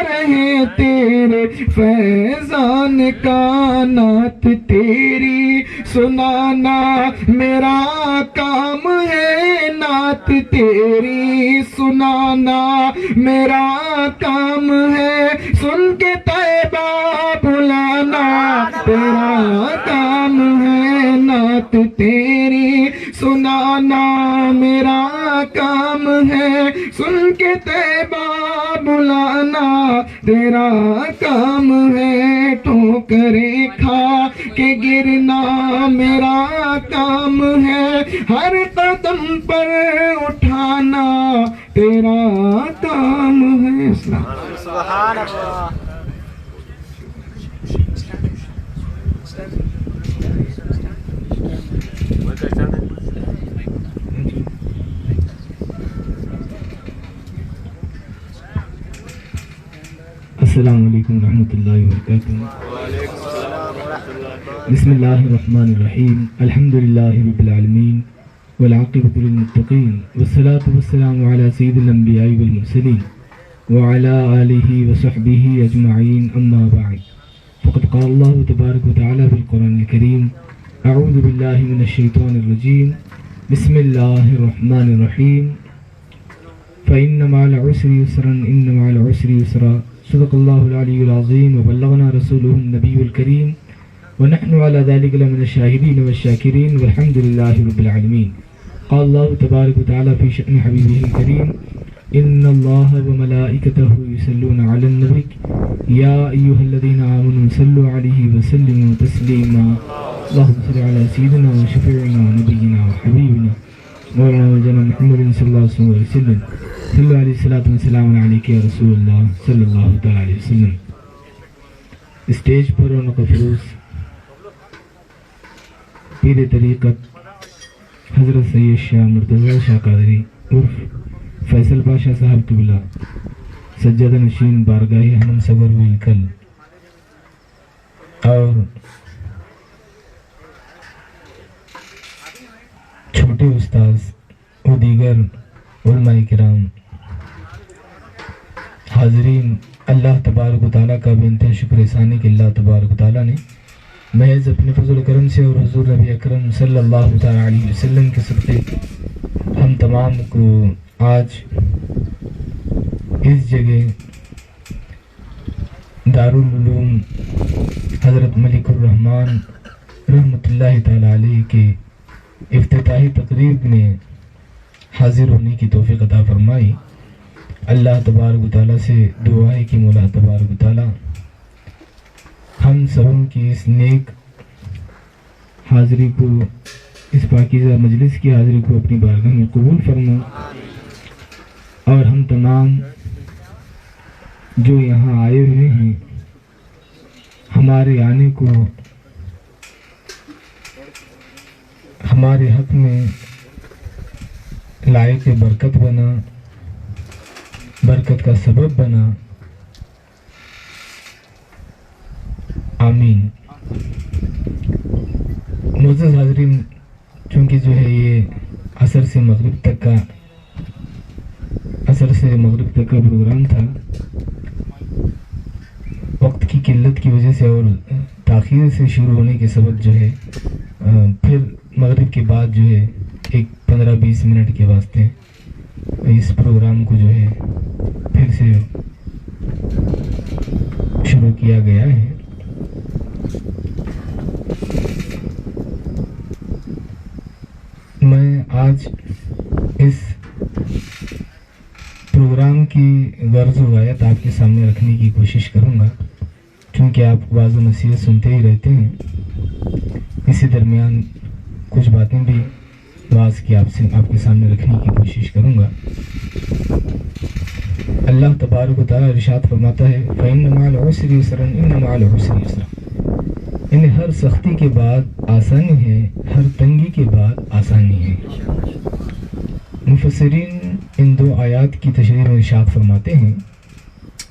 رہے تیرے فیضان کا، نعت تیری سنانا میرا کام ہے، نعت تیری سنانا میرا کام ہے، سن کے طیبہ بلانا تیرا کام ہے، نعت تیری سنانا میرا کام ہے، سن کے طیبہ بلانا تیرا کام ہے، ٹھوکریں کھا کے گرنا میرا کام ہے، ہر قدم پر اٹھانا تیرا کام ہے۔ سبحان اللہ۔ السلام علیکم ورحمۃ اللہ وبرکاتہ۔ بسم اللہ الرحمن الرحیم، الحمد للہ رب العالمین والعاقبۃ للمتقین، والصلاة والسلام علی سید الانبیاء والمرسلین وعلی آلہ وصحبہ اجمعین، اما بعد، فقد قال اللہ تبارک وتعالی فی القرآن الکریم، اعوذ باللہ من الشیطان الرجیم، بسم اللہ الرحمن الرحیم، فإن مع العسر يسرا إن مع العسر يسرا، صدق اللہ العلی العظیم وبلغنا رسولہ النبی الکریم ونحن على ذلك لمن الشاهدين والشاكرين والحمد لله رب العالمين۔ قال الله تبارك وتعالى في شأن حبيبه الكريم، إن الله وملائكته يصلون على النبي يا أيها الذين آمنوا صلوا عليه وسلموا تسليما، اللهم صل على سيدنا وشفيعنا ونبينا وحبيبنا مولانا وجل محمد صلى الله عليه وسلم، صلى عليه الصلاة والسلام عليك يا رسول الله صلى الله تعالى عليه وسلم۔ اسٹیج پر رونق فروز پیر طریقت حضرت سید شاہ مرتضی شاہ قادری عرف فیصل پاشا صاحب قبلہ سجادہ نشین بارگاہ ہم صبر ویلکل، اور چھوٹے استاذ و دیگر علماء کرام، حاضرین، اللہ تبارک و تعالیٰ کا بے انتہا شکر احسان کہ اللہ تبارک و تعالیٰ نے محض اپنے فضل و کرم سے اور حضور نبی اکرم صلی اللہ تعالیٰ علیہ وسلم کے صدقے ہم تمام کو آج اس جگہ دارالعلوم حضرت ملک الرحمن رحمۃ اللہ تعالیٰ علیہ کے افتتاحی تقریب میں حاضر ہونے کی توفیق عطا فرمائی۔ اللہ تبارک و تعالیٰ سے دعا ہے کہ مولا تبارک و تعالیٰ ہم سبوں کی اس نیک حاضری کو، اس پاکیزہ مجلس کی حاضری کو اپنی بارگاہ میں قبول فرما، اور ہم تمام جو یہاں آئے ہوئے ہیں ہمارے آنے کو ہمارے حق میں لائق برکت بنا، برکت کا سبب بنا، آمین۔ معزز حاضرین، چونکہ جو ہے یہ عصر سے مغرب تک کا پروگرام تھا، وقت کی قلت کی وجہ سے اور تاخیر سے شروع ہونے کے سبب جو ہے پھر مغرب کے بعد جو ہے ایک 15-20 منٹ کے واسطے اس پروگرام کو جو ہے پھر سے شروع کیا گیا ہے۔ میں آج اس پروگرام کی غرض و غایت آپ کے سامنے رکھنے کی کوشش کروں گا، چونکہ آپ واضح نصیحت سنتے ہی رہتے ہیں۔ اسی درمیان کچھ باتیں بھی واضح کی آپ کے سامنے رکھنے کی کوشش کروں گا۔ اللہ تبارک و تعالیٰ ارشاد فرماتا ہے فَإِنَّ مَعَ الْعُسْرِ يُسْرًا إِنَّ مَعَ الْعُسْرِ يُسْرًا، یعنی ہر سختی کے بعد آسانی ہے، ہر تنگی کے بعد آسانی ہے۔ مفسرین ان دو آیات کی تشریح میں ارشاد فرماتے ہیں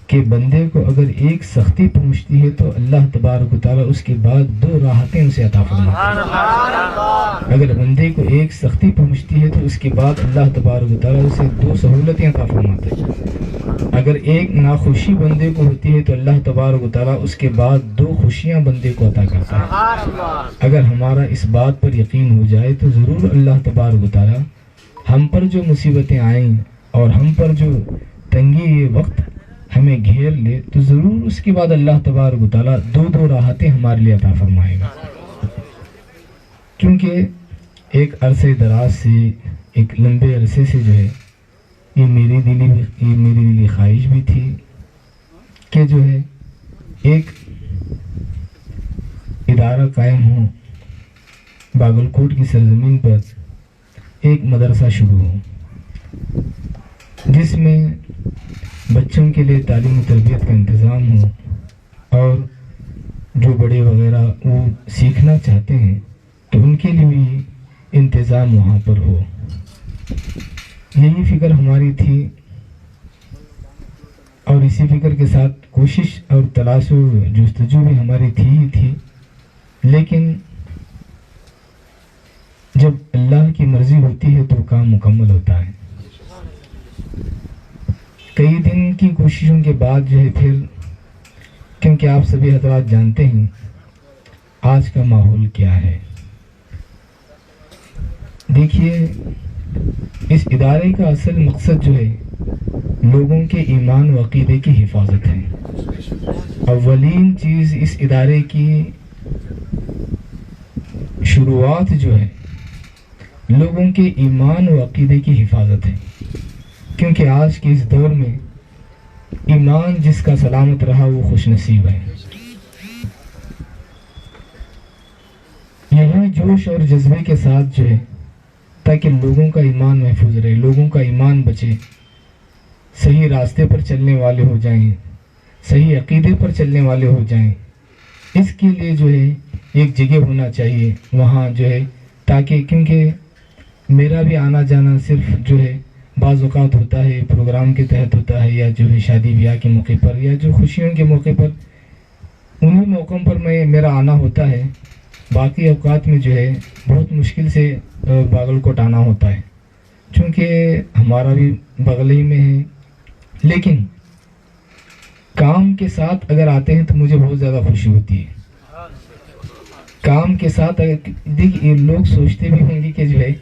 کہ بندے کو اگر ایک سختی پہنچتی ہے تو اللہ تبارک و تعالیٰ اس کے بعد 2 راحتیں اسے عطا فرماتے ہیں۔ اگر بندے کو ایک سختی پہنچتی ہے تو اس کے بعد اللہ تبارک و تعالیٰ اسے 2 سہولتیں عطا فرماتے ہیں۔ اگر ایک ناخوشی بندے کو ہوتی ہے تو اللہ تبارک و تعالیٰ اس کے بعد 2 خوشیاں بندے کو عطا کرتا ہے۔ اگر ہمارا اس بات پر یقین ہو جائے تو ضرور اللہ تبارک و تعالیٰ ہم پر جو مصیبتیں آئیں اور ہم پر جو تنگی یہ وقت ہمیں گھیر لے تو ضرور اس کے بعد اللہ تبارک و تعالیٰ 2 راحتیں ہمارے لیے عطا فرمائے گا۔ کیونکہ ایک عرصے دراز سے، ایک لمبے عرصے سے جو ہے یہ میری دلی خواہش بھی تھی کہ جو ہے ایک ادارہ قائم ہو، باگلکوٹ کی سرزمین پر ایک مدرسہ شروع ہو جس میں بچوں کے لیے تعلیم و تربیت کا انتظام ہو، اور جو بڑے وغیرہ وہ سیکھنا چاہتے ہیں تو ان کے لیے بھی انتظام وہاں پر ہو۔ یہی فکر ہماری تھی، اور اسی فکر کے ساتھ کوشش اور تلاش و جستجو بھی ہماری تھی ہی تھی، لیکن جب اللہ کی مرضی ہوتی ہے تو کام مکمل ہوتا ہے۔ کئی دن کی کوششوں کے بعد جو ہے پھر، کیونکہ آپ سبھی حضرات جانتے ہیں آج کا ماحول کیا ہے۔ دیکھیے، اس ادارے کا اصل مقصد جو ہے لوگوں کے ایمان و عقیدے کی حفاظت ہے۔ اولین چیز اس ادارے کی شروعات جو ہے لوگوں کے ایمان و عقیدے کی حفاظت ہے، کیونکہ آج کے اس دور میں ایمان جس کا سلامت رہا وہ خوش نصیب ہے۔ یہاں جوش اور جذبے کے ساتھ جو ہے، تاکہ لوگوں کا ایمان محفوظ رہے، لوگوں کا ایمان بچے، صحیح راستے پر چلنے والے ہو جائیں، صحیح عقیدے پر چلنے والے ہو جائیں، اس کے لیے جو ہے ایک جگہ ہونا چاہیے وہاں جو ہے، تاکہ کیونکہ میرا بھی آنا جانا صرف جو ہے بعض اوقات ہوتا ہے پروگرام کے تحت ہوتا ہے، یا جو ہے شادی بیاہ کے موقع پر، یا جو خوشیوں کے موقع پر، انہی موقعوں پر میرا آنا ہوتا ہے۔ باقی اوقات میں جو ہے بہت مشکل سے باگلکوٹ آنا ہوتا ہے، چونکہ ہمارا بھی بغل ہی میں ہے۔ لیکن کام کے ساتھ اگر آتے ہیں تو مجھے بہت زیادہ خوشی ہوتی ہے۔ کام کے ساتھ دیکھیے، لوگ سوچتے بھی ہوں گے کہ جو ہے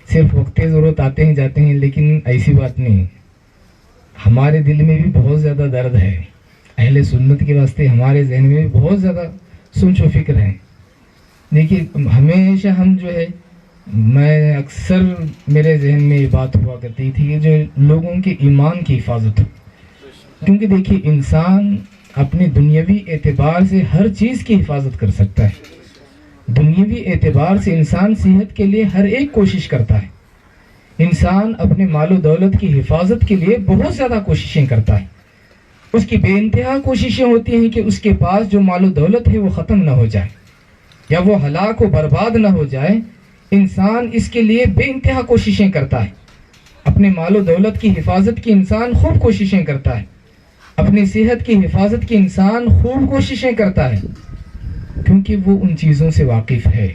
صرف وقت ضرورت آتے ہیں جاتے ہیں، لیکن ایسی بات نہیں۔ ہمارے دل میں بھی بہت زیادہ درد ہے، اہل سنت کے واسطے ہمارے ذہن میں بھی بہت زیادہ سوچ و فکر ہے۔ دیکھیے، ہمیشہ ہم جو ہے، میں اکثر میرے ذہن میں یہ بات ہوا کرتی تھی کہ جو لوگوں کے ایمان کی حفاظت ہو، کیونکہ دیکھیے انسان اپنے دنیاوی اعتبار سے ہر چیز کی حفاظت کر سکتا ہے، دنیاوی اعتبار سے انسان صحت کے لیے ہر ایک کوشش کرتا ہے. انسان اپنے مال و دولت کی حفاظت کے لیے بہت زیادہ کوششیں کرتا ہے. اس کی بے انتہا کوششیں ہوتی ہیں کہ اس کے پاس جو مال و دولت ہے وہ ختم نہ ہو جائے یا وہ ہلاک و برباد نہ ہو جائے. انسان اس کے لیے بے انتہا کوششیں کرتا ہے. اپنے مال و دولت کی حفاظت کی انسان خوب کوششیں کرتا ہے. اپنی صحت کی حفاظت کی انسان خوب کوششیں کرتا ہے، کیونکہ وہ ان چیزوں سے واقف ہے.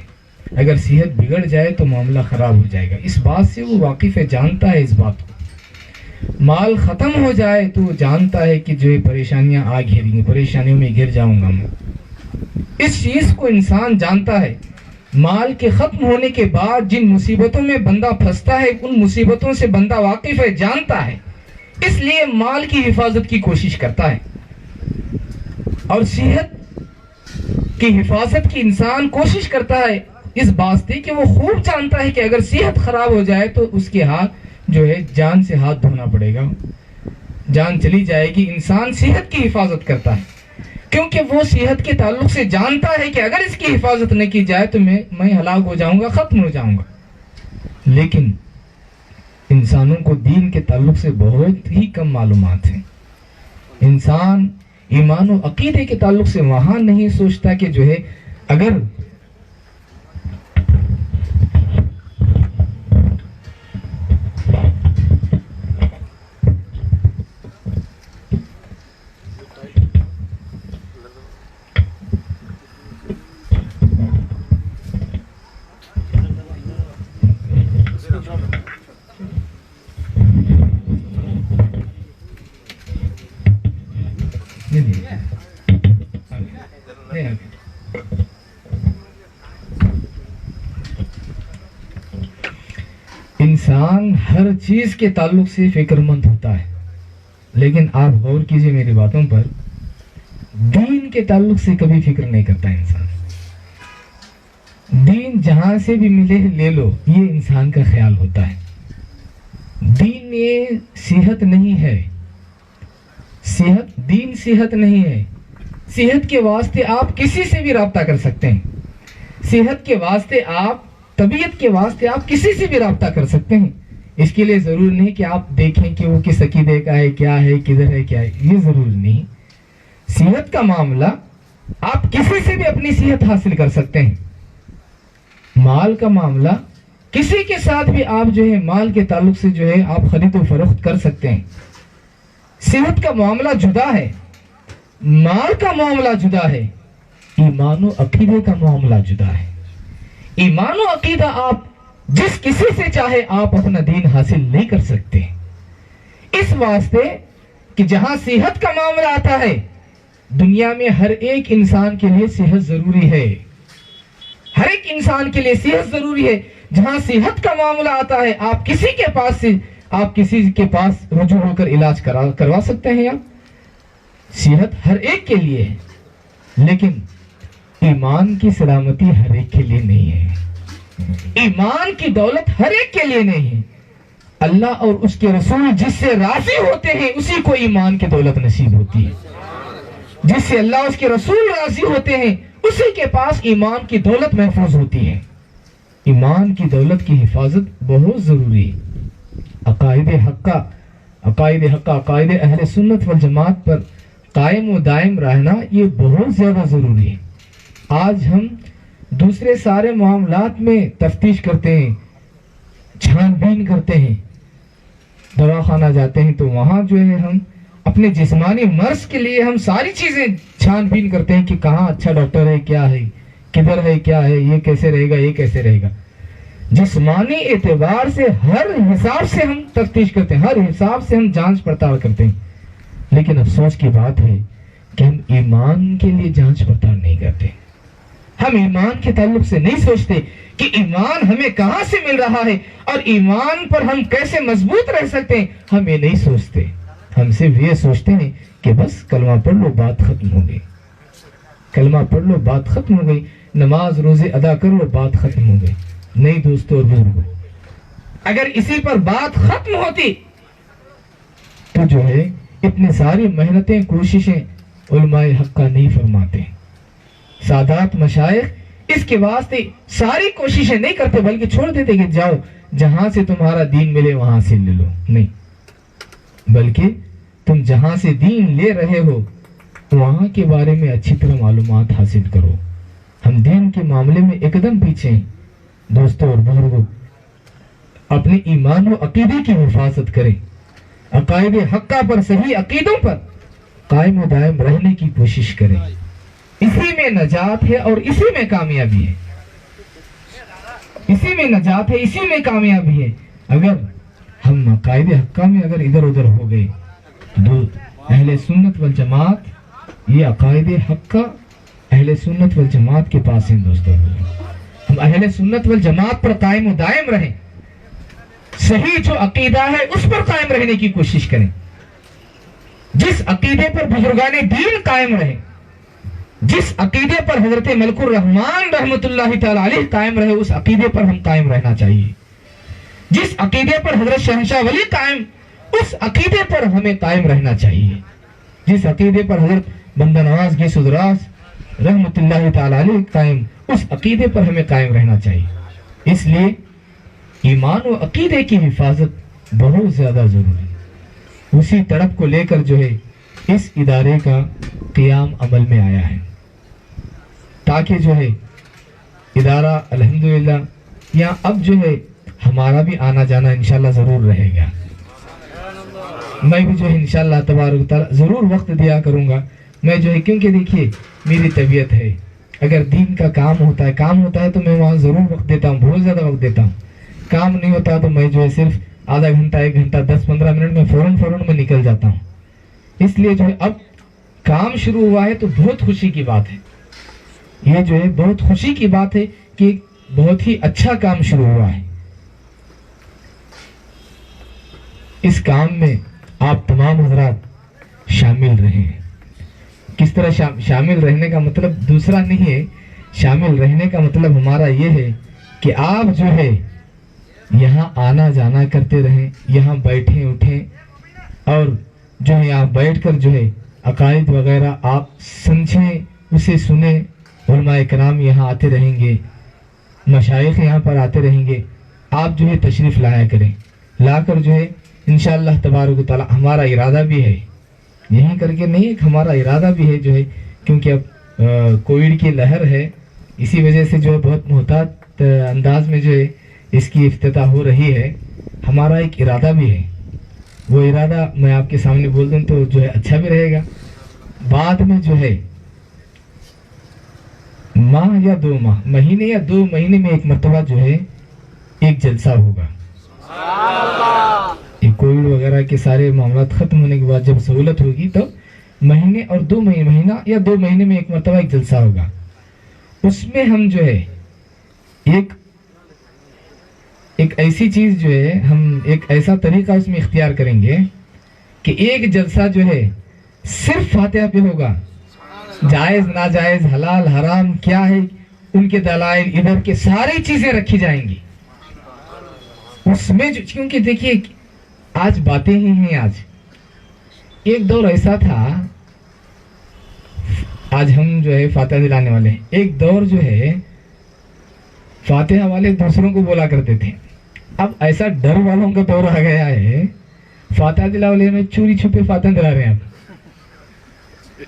اگر صحت بگڑ جائے تو معاملہ خراب ہو جائے گا، اس بات سے وہ واقف ہے، جانتا ہے اس بات کو. مال ختم ہو جائے تو وہ جانتا ہے کہ جو پریشانیاں آ گھیریں گی، پریشانیوں میں گر جاؤں گا میں. اس چیز کو انسان جانتا ہے. مال کے ختم ہونے کے بعد جن مصیبتوں میں بندہ پھنستا ہے ان مصیبتوں سے بندہ واقف ہے، جانتا ہے، اس لیے مال کی حفاظت کی کوشش کرتا ہے. اور صحت کی حفاظت کی انسان کوشش کرتا ہے اس واسطے کہ وہ خوب جانتا ہے کہ اگر صحت خراب ہو جائے تو اس کے ہاتھ جو ہے جان سے ہاتھ دھونا پڑے گا، جان چلی جائے گی. انسان صحت کی حفاظت کرتا ہے کیونکہ وہ صحت کے تعلق سے جانتا ہے کہ اگر اس کی حفاظت نہ کی جائے تو میں ہلاک ہو جاؤں گا، ختم ہو جاؤں گا. لیکن انسانوں کو دین کے تعلق سے بہت ہی کم معلومات ہیں. انسان ایمان و عقیدے کے تعلق سے وہاں نہیں سوچتا کہ جو ہے اگر انسان ہر چیز کے تعلق سے فکر مند ہوتا ہے، لیکن آپ غور کیجئے میری باتوں پر، دین کے تعلق سے کبھی فکر نہیں کرتا انسان. دین جہاں سے بھی ملے لے لو، یہ انسان کا خیال ہوتا ہے. دین یہ صحت نہیں ہے، دین صحت نہیں ہے. صحت کے واسطے آپ کسی سے بھی رابطہ کر سکتے ہیں. صحت کے واسطے آپ، طبیعت کے واسطے آپ کسی سے بھی رابطہ کر سکتے ہیں. اس کے لیے ضرور نہیں کہ آپ دیکھیں کہ وہ کس عقیدے کا ہے، کیا ہے، کدھر ہے، کیا ہے، یہ ضرور نہیں. صحت کا معاملہ آپ کسی سے بھی اپنی صحت حاصل کر سکتے ہیں. مال کا معاملہ کسی کے ساتھ بھی آپ جو ہے مال کے تعلق سے جو ہے آپ خرید و فروخت کر سکتے ہیں. صحت کا معاملہ جدا ہے، مال کا معاملہ جدا ہے، ایمان و عقیدے کا معاملہ جدا ہے. ایمان و عقیدہ آپ جس کسی سے چاہے آپ اپنا دین حاصل نہیں کر سکتے. اس واسطے کہ جہاں صحت کا معاملہ آتا ہے، دنیا میں ہر ایک انسان کے لیے صحت ضروری ہے. ہر ایک انسان کے لیے صحت ضروری ہے. جہاں صحت کا معاملہ آتا ہے، آپ کسی کے پاس رجوع ہو کر علاج کروا سکتے ہیں. آپ صحت ہر ایک کے لیے ہے، لیکن ایمان کی سلامتی ہر ایک کے لیے نہیں ہے. ایمان کی دولت ہر ایک کے لیے نہیں ہے. اللہ اور اس کے رسول جس سے راضی ہوتے ہیں اسی کو ایمان کی دولت نصیب ہوتی ہے. جس سے اللہ اس کے رسول راضی ہوتے ہیں اسی کے پاس ایمان کی دولت محفوظ ہوتی ہے. ایمان کی دولت کی حفاظت بہت ضروری ہے. عقائد حقہ، عقائد اہل سنت والجماعت پر قائم و دائم رہنا یہ بہت زیادہ ضروری ہے. آج ہم دوسرے سارے معاملات میں تفتیش کرتے ہیں، چھان بین کرتے ہیں. دواخانہ جاتے ہیں تو وہاں جو ہے ہم اپنے جسمانی مرض کے لیے ہم ساری چیزیں چھان بین کرتے ہیں کہ کہاں اچھا ڈاکٹر ہے، کیا ہے، کدھر ہے، کیا ہے، یہ کیسے رہے گا، یہ کیسے رہے گا. جسمانی اعتبار سے ہر حساب سے ہم تفتیش کرتے ہیں، ہر حساب سے ہم جانچ پڑتال کرتے ہیں. لیکن افسوس کی بات ہے کہ ہم ایمان کے لیے جانچ پڑتال نہیں کرتے. ہم ایمان کے تعلق سے نہیں سوچتے کہ ایمان ہمیں کہاں سے مل رہا ہے اور ایمان پر ہم کیسے مضبوط رہ سکتے ہیں. ہم یہ نہیں سوچتے. ہم صرف یہ سوچتے ہیں کہ بس کلمہ پڑھ لو، بات ختم ہو گئی. کلمہ پڑھ لو، بات ختم ہو گئی. نماز روزے ادا کر لو، بات ختم ہو گئی. نہیں دوستو اور بزرگوں، اگر اسی پر بات ختم ہوتی تو جو ہے اتنی ساری محنتیں، کوششیں علماء حق کا نہیں فرماتے. سادات مشائخ اس کے واسطے ساری کوششیں نہیں کرتے بلکہ چھوڑ دیتے کہ جاؤ جہاں سے تمہارا دین ملے وہاں سے لے لو. نہیں، بلکہ تم جہاں سے دین لے رہے ہو وہاں کے بارے میں اچھی طرح معلومات حاصل کرو. ہم دین کے معاملے میں ایک دم پیچھے ہیں. دوستوں اور بزرگوں، اپنے ایمان و عقیدے کی حفاظت کریں. عقائد حقہ پر، صحیح عقیدوں پر قائم و دائم رہنے کی کوشش کریں. اسی میں نجات ہے اور اسی میں کامیابی ہے. اسی میں نجات ہے، اسی میں کامیابی ہے. اگر ہم عقائد حقہ میں اگر ادھر ادھر ہو گئے تو اہل سنت والجماعت، یہ عقائد حقہ اہل سنت والجماعت کے پاس ہیں. دوستوں، ہم اہل سنت والجماعت پر قائم و دائم رہیں. صحیح جو عقیدہ ہے اس پر قائم رہنے کی کوشش کریں. جس عقیدے پر بزرگان دین قائم رہے، جس عقیدے پر حضرت ملک الرحمان رحمت اللہ تعالی علیہ قائم رہے، اس عقیدے پر ہم قائم رہنا چاہیے. جس عقیدے پر حضرت شہنشاہ ولی قائم، اس عقیدے پر ہمیں قائم رہنا چاہیے. جس عقیدے پر حضرت بندہ نواز غیث الدراز رحمت اللہ تعالی علیہ قائم، اس عقیدے پر ہمیں قائم رہنا چاہیے. اس لیے ایمان و عقیدے کی حفاظت بہت زیادہ ضروری ہے. اسی تڑپ کو لے کر جو ہے اس ادارے کا قیام عمل میں آیا ہے، تاکہ جو ہے ادارہ الحمدللہ یہاں اب جو ہے ہمارا بھی آنا جانا انشاءاللہ ضرور رہے گا. میں بھی جو ہے انشاءاللہ تبارک تعالی ضرور وقت دیا کروں گا. میں جو ہے کیونکہ دیکھیے میری طبیعت ہے، اگر دین کا کام ہوتا ہے تو میں وہاں ضرور وقت دیتا ہوں، بہت زیادہ وقت دیتا ہوں. کام نہیں ہوتا تو میں جو ہے صرف آدھا گھنٹہ 1 گھنٹہ 10-15 منٹ میں فوراً میں نکل جاتا ہوں. اس لیے جو ہے اب کام شروع ہوا ہے تو بہت خوشی کی بات ہے. یہ جو ہے بہت خوشی کی بات ہے کہ بہت ہی اچھا کام شروع ہوا ہے. اس کام میں آپ تمام حضرات شامل رہیں. کس طرح شامل رہنے کا مطلب دوسرا نہیں ہے. شامل رہنے کا مطلب ہمارا یہ ہے کہ آپ جو ہے یہاں آنا جانا کرتے رہیں، یہاں بیٹھیں اٹھیں، اور جو ہے یہاں بیٹھ کر جو ہے عقائد وغیرہ آپ سمجھیں، اسے سنیں. علماء کرام یہاں آتے رہیں گے، مشائخ یہاں پر آتے رہیں گے. آپ جو ہے تشریف لایا کریں. لا کر جو ہے انشاءاللہ تبارک و تعالی ہمارا ارادہ بھی ہے، یہیں کر کے نہیں، ہمارا ارادہ بھی ہے جو ہے، کیونکہ اب کووڈ کی لہر ہے، اسی وجہ سے جو ہے بہت محتاط انداز میں جو ہے اس کی افتتاح ہو رہی ہے. ہمارا ایک ارادہ بھی ہے، وہ ارادہ میں آپ کے سامنے بول دوں تو جو ہے اچھا بھی رہے گا. بعد میں جو ہے ماہ یا 2 ماہ، مہینے یا 2 مہینے میں ایک مرتبہ جو ہے ایک جلسہ ہوگا. کووڈ وغیرہ کے سارے معاملات ختم ہونے کے بعد جب سہولت ہوگی تو مہینے اور 2 مہینہ یا 2 مہینے میں ایک مرتبہ ایک جلسہ ہوگا. اس میں ہم جو ہے ایک ایسی چیز جو ہے، ہم ایک ایسا طریقہ اس میں اختیار کریں گے کہ ایک جلسہ جو ہے صرف فاتحہ پہ ہوگا. جائز ناجائز حلال حرام کیا ہے ان کے دلائل ادھر کے ساری چیزیں رکھی جائیں گی اس میں. کیونکہ دیکھیے آج باتیں ہی ہیں. آج ایک دور ایسا تھا، آج ہم جو ہے فاتحہ دلانے والے ہیں، ایک دور جو ہے فاتحہ والے دوسروں کو بولا کرتے تھے. اب ایسا ڈر والوں کا دور آ گیا ہے، فاتحہ دلا والے میں چوری چھپے فاتحہ دلا رہے ہیں. اب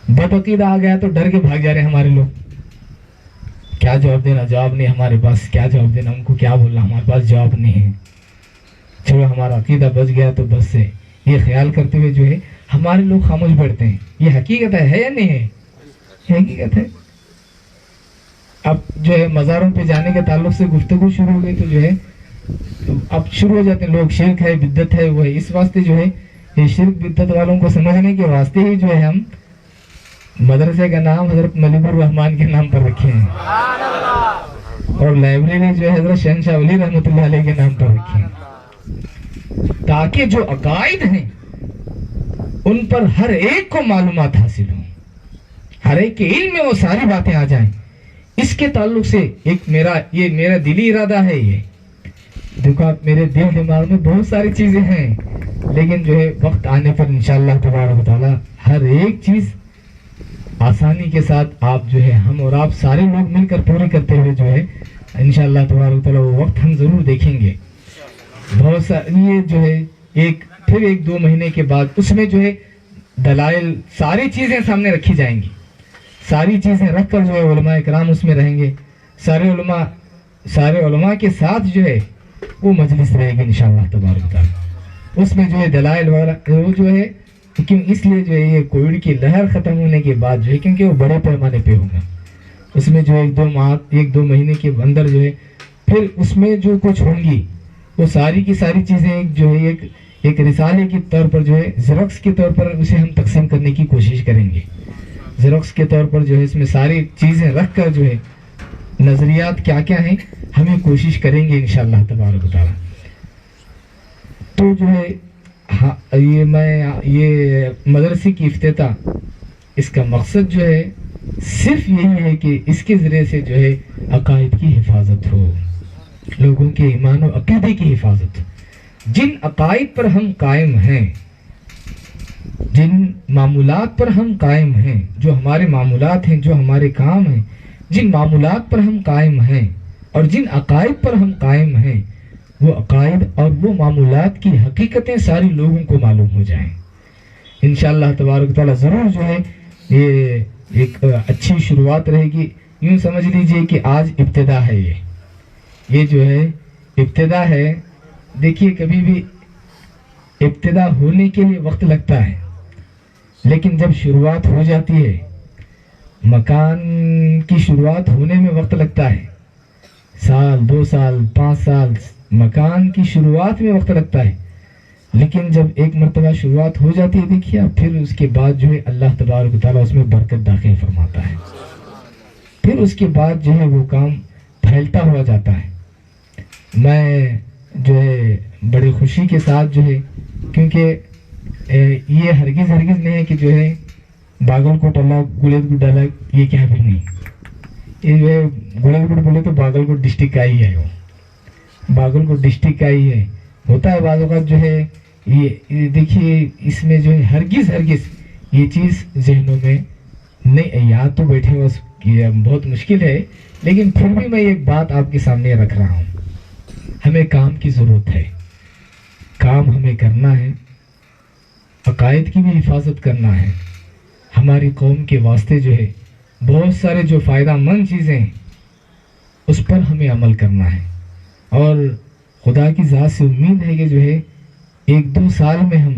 بدعقیدہ آ گیا تو ڈر کے بھاگ جا رہے ہیں ہمارے لوگ. کیا جواب دینا، جواب نہیں ہمارے پاس، کیا جواب دینا، ہم کو کیا بولنا، ہمارے پاس جواب نہیں ہے. چلو ہمارا عقیدہ بچ گیا تو بس سے، یہ خیال کرتے ہوئے جو ہے ہمارے لوگ خاموش بیٹھتے ہیں. یہ حقیقت ہے یا نہیں ہے؟ حقیقت ہے. اب جو ہے مزاروں پہ جانے کے تعلق سے گفتگو شروع ہو گئی تو جو ہے اب شروع ہو جاتے ہیں لوگ، شرک ہے بدعت ہے وہ ہے. اس واسطے جو ہے یہ شرک بدعت والوں کو سمجھنے کے واسطے ہی جو ہے ہم مدرسے کا نام حضرت ملک الرحمان کے نام پر رکھے ہیں، اور لائبریری جو ہے حضرت شہنشاہ ولی رحمت اللہ علیہ کے نام پر رکھے ہیں، تاکہ جو عقائد ہیں ان پر ہر ایک کو معلومات حاصل ہوں، ہر ایک کے علم میں وہ ساری باتیں آ جائیں. اس کے تعلق سے ایک میرا دلی ارادہ ہے. یہ دیکھو میرے دل دماغ میں بہت ساری چیزیں ہیں، لیکن جو ہے وقت آنے پر انشاءاللہ تبارک و تعالی ہر ایک چیز آسانی کے ساتھ آپ جو ہے ہم اور آپ سارے لوگ مل کر پورے کرتے ہوئے جو ہے انشاءاللہ تبارک تعالیٰ وہ وقت ہم ضرور دیکھیں گے. بہت ساری یہ جو ہے پھر 1-2 مہینے کے بعد اس میں جو ہے دلائل ساری چیزیں سامنے رکھی جائیں گی. ساری چیزیں رکھ کر جو ہے علماء اکرام اس میں رہیں گے. سارے علماء کے ساتھ جو ہے وہ مجلس رہے گی انشاءاللہ تبارک تعالیٰ. اس میں جو ہے دلائل وغیرہ وہ جو ہے کیوں اس لیے جو ہے یہ کووڈ کی لہر ختم ہونے کے بعد جو ہے کیونکہ وہ بڑے پیمانے پہ ہوگا. اس میں جو 1-2 مہینے کے اندر جو ہے پھر اس میں جو کچھ ہوں گی وہ ساری کی ساری چیزیں جو ہے ایک رسالے کے طور پر جو ہے زیروکس کے طور پر اسے ہم تقسیم کرنے کی کوشش کریں گے. زیروکس کے طور پر جو ہے اس میں ساری چیزیں رکھ کر جو ہے نظریات کیا کیا ہیں ہمیں کوشش کریں گے انشاءاللہ تبارک تعالیٰ. تو جو ہے یہ مدرسے کی افتتاح اس کا مقصد جو ہے صرف یہی ہے کہ اس کے ذریعے سے جو ہے عقائد کی حفاظت ہو, لوگوں کے ایمان و عقیدے کی حفاظت. جن عقائد پر ہم قائم ہیں, جن معمولات پر ہم قائم ہیں, جو ہمارے معمولات ہیں, جو ہمارے کام ہیں, جن معمولات پر ہم قائم ہیں اور جن عقائد پر ہم قائم ہیں, وہ عقائد اور وہ معمولات کی حقیقتیں ساری لوگوں کو معلوم ہو جائیں انشاءاللہ تبارک تعالیٰ. ضرور جو ہے یہ ایک اچھی شروعات رہے گی. یوں سمجھ لیجئے کہ آج ابتدا ہے, یہ جو ہے ابتدا ہے. دیکھیے کبھی بھی ابتدا ہونے کے لیے وقت لگتا ہے, لیکن جب شروعات ہو جاتی ہے, مکان کی شروعات ہونے میں وقت لگتا ہے, 1 سال 2 سال 5 سال مکان کی شروعات میں وقت لگتا ہے, لیکن جب ایک مرتبہ شروعات ہو جاتی ہے دیکھیے پھر اس کے بعد جو ہے اللہ تبارک و تعالیٰ اس میں برکت داخل فرماتا ہے. پھر اس کے بعد جو ہے وہ کام پھیلتا ہوا جاتا ہے. میں جو ہے بڑی خوشی کے ساتھ جو ہے, کیونکہ یہ ہرگز نہیں ہے کہ جو ہے باگل کوٹ الگ گلیت گڈ الگ, یہ کیا بھی نہیں. یہ جو ہے گلیت گڈ بولے تو باگل کوٹ ڈسٹرکٹ کا ہی ہے, وہ باگل کوٹ ڈسٹرکٹ کا ہی ہے. ہوتا ہے بعض اوقات جو ہے یہ دیکھیے اس میں جو ہے ہرگز یہ چیز ذہنوں میں نہیں, یاد تو بیٹھے بس بہت مشکل ہے, لیکن پھر بھی میں ایک بات آپ کے سامنے رکھ رہا ہوں. ہمیں کام کی ضرورت ہے, کام ہمیں کرنا ہے, عقائد کی بھی حفاظت کرنا ہے. ہماری قوم کے واسطے جو ہے بہت سارے جو فائدہ مند چیزیں ہیں اس پر ہمیں عمل کرنا ہے, اور خدا کی ذات سے امید ہے کہ جو ہے 1-2 سال میں ہم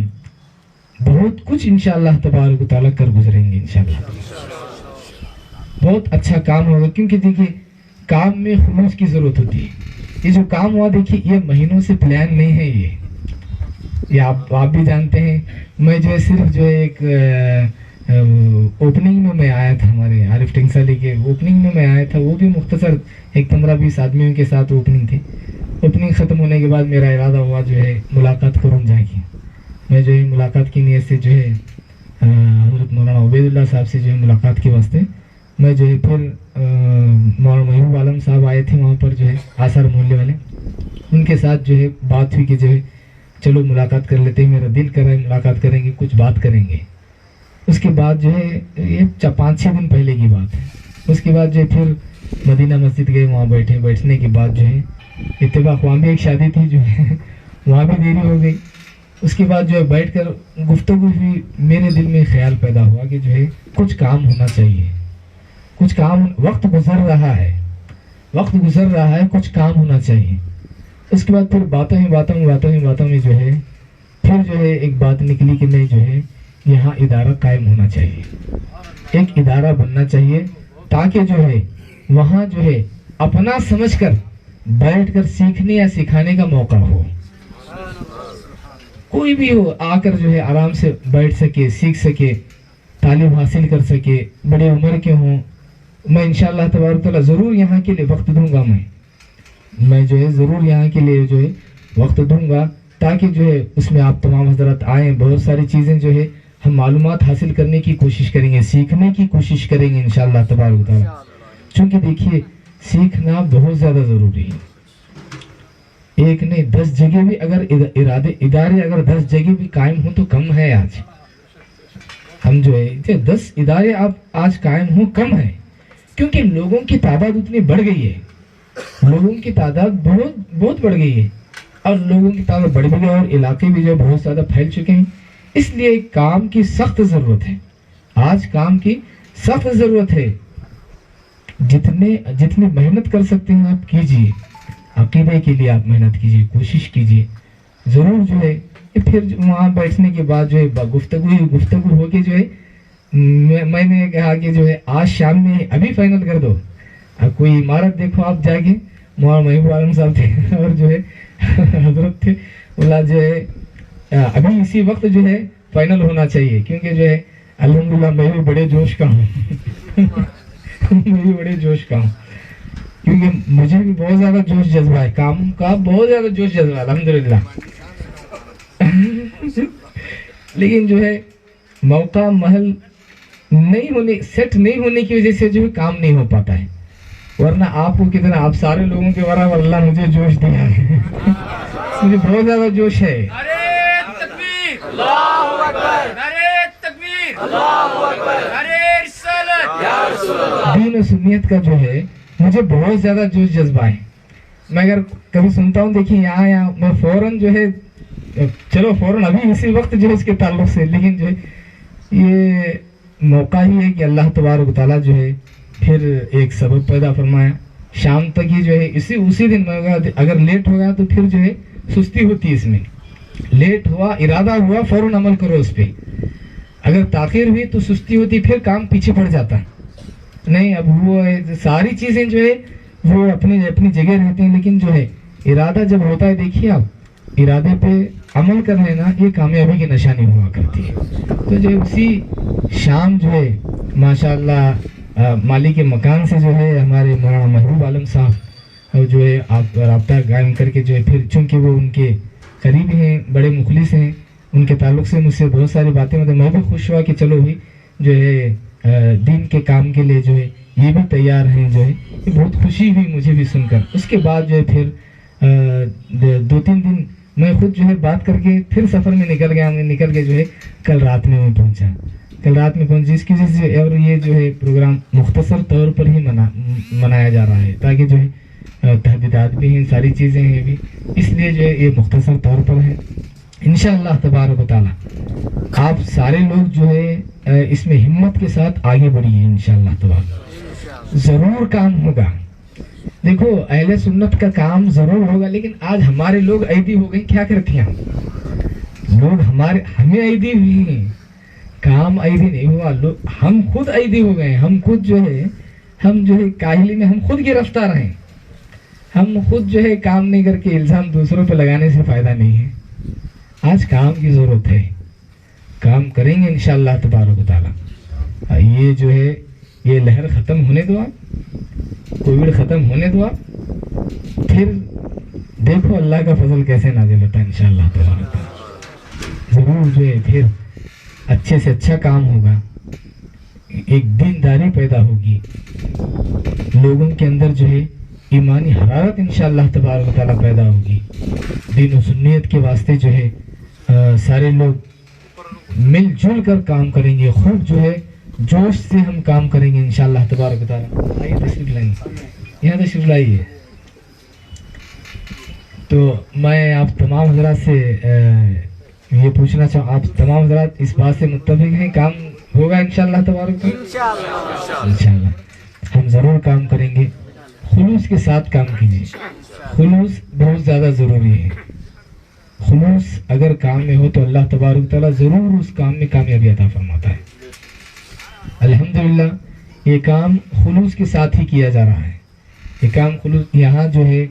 بہت کچھ انشاءاللہ تبارک و تعالیٰ کر گزریں گے انشاءاللہ. بہت اچھا کام ہوگا, کیونکہ دیکھیے کام میں خلوص کی ضرورت ہوتی ہے. یہ جو کام ہوا دیکھیے یہ مہینوں سے پلان نہیں ہے, یہ آپ بھی جانتے ہیں. میں جو ہے صرف جو ہے ایک اوپننگ میں آیا تھا, ہمارے عارف ٹنگسالی کے اوپننگ میں آیا تھا, وہ بھی مختصر 15-20 آدمیوں کے ساتھ اوپننگ تھی. اوپننگ ختم ہونے کے بعد میرا ارادہ ہوا جو ہے ملاقات کروں جا کے. میں جو ہے ملاقات کی نیت سے جو ہے حضرت مولانا عبید اللہ صاحب سے جو ہے ملاقات کے واسطے میں جو ہے پھر مولانا محبوب عالم صاحب آئے تھے وہاں پر جو ہے آثار محلے والے, ان کے ساتھ جو ہے بات ہوئی کہ جو ہے چلو ملاقات کر لیتے ہیں, میرا دل کر رہا ہے ملاقات کریں گے, کچھ بات کریں گے. اس کے بعد جو ہے یہ 5-6 دن پہلے کی بات ہے. اس کے بعد جو ہے پھر مدینہ مسجد گئے, وہاں بیٹھنے کے بعد جو ہے اتفاق وہاں بھی ایک شادی تھی جو ہے وہاں بھی دیری ہو گئی. اس کے بعد جو ہے بیٹھ کر گفتگو ہوئی, میرے دل میں خیال پیدا ہوا کہ جو ہے کچھ کام ہونا چاہیے, کچھ کام, وقت گزر رہا ہے, کچھ کام ہونا چاہیے. اس کے بعد پھر باتوں میں جو ہے پھر جو ہے ایک بات نکلی کہ نہیں جو ہے یہاں ادارہ قائم ہونا چاہیے, ایک ادارہ بننا چاہیے, تاکہ جو ہے وہاں جو ہے اپنا سمجھ کر بیٹھ کر سیکھنے یا سکھانے کا موقع ہو. کوئی بھی ہو آ کر جو ہے آرام سے بیٹھ سکے, سیکھ سکے, تعلیم حاصل کر سکے. بڑے عمر کے ہوں, میں انشاءاللہ تبارک تعالیٰ ضرور یہاں کے لیے وقت دوں گا. میں جو ہے ضرور یہاں کے لیے جو ہے وقت دوں گا, تاکہ جو ہے اس میں آپ تمام حضرات آئیں. بہت ساری چیزیں جو ہے ہم معلومات حاصل کرنے کی کوشش کریں گے, سیکھنے کی کوشش کریں گے انشاءاللہ تبارک تعالیٰ. چونکہ دیکھیے سیکھنا بہت زیادہ ضروری ہے. ایک نہیں 10 جگہ بھی اگر ادارے اگر 10 جگہ بھی قائم ہوں تو کم ہے. ہم جو ہے 10 ادارے آپ آج قائم ہوں کم ہے، کیونکہ لوگوں کی تعداد اتنی بڑھ گئی ہے، لوگوں کی تعداد بہت بڑھ گئی ہے، اور لوگوں کی تعداد بڑھ گئی ہے، اور علاقے بھی جو بہت زیادہ پھیل چکے ہیں، اس لیے کام کی سخت ضرورت ہے، آج کام کی سخت ضرورت ہے۔ جتنی محنت کر سکتے ہیں آپ کیجئے، عقیدے کے لیے آپ محنت کیجئے، کوشش کیجئے، ضرور جو ہے پھر وہاں بیٹھنے کے بعد جو ہے گفتگو ہو کے جو ہے میں نے کہا کہ جو ہے آج شام میں ابھی فائنل کر دو، کوئی عمارت دیکھو آپ جا کے، مولانا محبوب عالم صاحب تھے اور جو ہے حضرت تھے، بولا جو ہے ابھی اسی وقت جو ہے فائنل ہونا چاہیے، کیونکہ جو ہے الحمدللہ میں بھی بڑے جوش کا ہوں میں بھی بڑے جوش کا ہوں، کیونکہ مجھے بھی بہت زیادہ جوش جذبہ ہے، کام کا بہت زیادہ جوش جذبہ ہے الحمدللہ لیکن جو ہے موقع محل سیٹ نہیں ہونے کی وجہ سے جو ہے کام نہیں ہو پاتا ہے، ورنہ آپ کو کتنا، آپ سارے لوگوں کے برابر اللہ مجھے جوش دیا ہے مجھے بہت زیادہ جوش ہے۔ دین و سنیت کا جو ہے مجھے بہت زیادہ جوش جذبہ ہے، میں اگر کبھی سنتا ہوں دیکھیں یہاں میں فوراً جو ہے چلو فوراً ابھی اسی وقت جو ہے اس کے تعلق سے، لیکن جو ہے یہ موقع ہی ہے کہ اللہ تبارک و تعالیٰ جو ہے پھر ایک سبب پیدا فرمایا، شام تک ہی جو ہے اسی دن اگر لیٹ ہو گیا تو پھر جو ہے سستی ہوتی ہے، اس میں لیٹ ہوا، ارادہ ہوا، فوراً عمل کرو اس پہ، اگر تاخیر ہوئی تو سستی ہوتی، پھر کام پیچھے پڑ جاتا نہیں۔ اب وہ ساری چیزیں جو ہے وہ اپنی جگہ رہتی ہیں، لیکن جو ہے ارادہ جب ہوتا ہے، دیکھیے آپ ارادے پہ عمل کر لینا یہ کامیابی کی نشانی ہوا کرتی ہے۔ تو جو اسی شام جو ہے ماشاءاللہ مالک مکان سے جو ہے ہمارے مولانا محبوب عالم صاحب جو ہے آپ رابطہ قائم کر کے جو ہے پھر چونکہ وہ ان کے قریب ہیں، بڑے مخلص ہیں، ان کے تعلق سے مجھ سے بہت ساری باتیں میں بھی خوش ہوا کہ چلو بھی جو ہے دین کے کام کے لیے جو ہے یہ بھی تیار ہیں، جو ہے یہ بہت خوشی ہوئی مجھے بھی سن کر۔ اس کے بعد جو ہے پھر 2-3 دن میں خود جو ہے بات کر کے پھر سفر میں نکل گیا، میں نکل کے جو ہے کل رات میں پہنچا، جس کی وجہ سے اور یہ جو ہے پروگرام مختصر طور پر ہی منایا جا رہا ہے، تاکہ جو ہے تحدیدات بھی ہیں، ساری چیزیں ہیں بھی، اس لیے جو ہے یہ مختصر طور پر ہے۔ انشاءاللہ تبارک و تعالی آپ سارے لوگ جو ہے اس میں ہمت کے ساتھ آگے بڑھیے، انشاءاللہ تبارک ضرور کام ہوگا۔ دیکھو اہل سنت کا کام ضرور ہوگا، لیکن آج ہمارے لوگ عیدی ہو گئے، کیا کرتے ہیں لوگ، ہمیں عیدی ہوئی ہیں، کام عیدی نہیں ہوا، ہم خود عیدی ہو گئے، ہم خود جو ہے کاہلی میں ہم خود گرفتار ہیں، ہم خود جو ہے کام نہیں کر کے الزام دوسروں پہ لگانے سے فائدہ نہیں ہے۔ آج کام کی ضرورت ہے، کام کریں گے انشاءاللہ تبارک و تعالی۔ یہ جو ہے یہ لہر ختم ہونے دو، کووڈ ختم ہونے دو، پھر دیکھو اللہ کا فضل کیسے نازل ہوتا ہے انشاءاللہ تبارک و تعالی۔ ضرور جو ہے پھر اچھے سے اچھا کام ہوگا، ایک دینداری پیدا ہوگی، لوگوں کے اندر جو ہے ایمانی حرارت انشاءاللہ تبارک و تعالی پیدا ہوگی، دین و سنیت کے واسطے جو ہے سارے لوگ مل جل کر کام کریں گے، خوب جو ہے جوش سے ہم کام کریں گے انشاءاللہ تبارک و تعالی۔ آئیے تشریف لائیں، یہاں تشریف لائیے۔ تو میں آپ تمام حضرات سے یہ پوچھنا چاہوں، آپ تمام حضرات اس بات سے متفق ہیں کام ہوگا انشاءاللہ تبارک و تعالی؟ انشاءاللہ ہم ضرور کام کریں گے، خلوص کے ساتھ کام کیجیے، خلوص بہت زیادہ ضروری ہے، خلوص اگر کام میں ہو تو اللہ تبارک تعالیٰ ضرور اس کام میں کامیابی عطا فرماتا ہے۔ الحمدللہ یہ کام خلوص کے ساتھ ہی کیا جا رہا ہے، یہ کام خلوص، یہاں جو ہے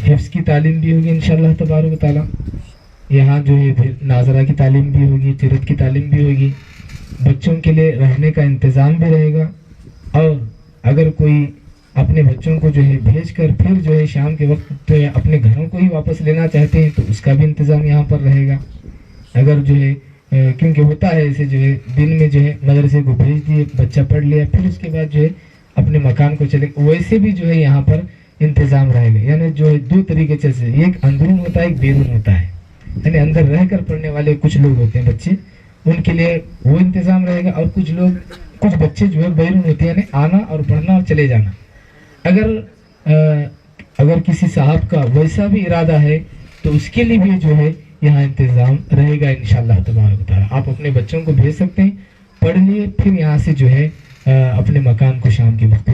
حفظ کی تعلیم بھی ہوگی انشاءاللہ تبارک تعالیٰ، یہاں جو ہے پھر ناظرہ کی تعلیم بھی ہوگی، قرات کی تعلیم بھی ہوگی، بچوں کے لیے رہنے کا انتظام بھی رہے گا، اور اگر کوئی اپنے بچوں کو جو ہے بھیج کر پھر جو ہے شام کے وقت تو اپنے گھروں کو ہی واپس لینا چاہتے ہیں تو اس کا بھی انتظام یہاں پر رہے گا۔ اگر جو ہے کیونکہ ہوتا ہے اسے جو ہے دن میں جو ہے مدرسے کو بھیج دیے، بچہ پڑھ لیا، پھر اس کے بعد جو ہے اپنے مکان کو چلے، ویسے بھی جو ہے یہاں پر انتظام رہے گا، یعنی جو ہے دو طریقے سے، ایک اندرون ہوتا ہے، ایک بیرون ہوتا ہے، یعنی اندر رہ کر پڑھنے والے کچھ لوگ ہوتے ہیں بچے، ان کے لیے وہ انتظام رہے گا. اور کچھ بچے جو ہے بیرون ہوتے ہیں, یعنی آنا اور پڑھنا اور چلے جانا. اگر کسی صاحب کا ویسا بھی ارادہ ہے تو اس کے لیے بھی جو ہے یہاں انتظام رہے گا انشاءاللہ تبارک و تعالیٰ. آپ اپنے بچوں کو بھیج سکتے ہیں, پڑھ لیے, پھر یہاں سے جو ہے اپنے مکان کو شام کے وقت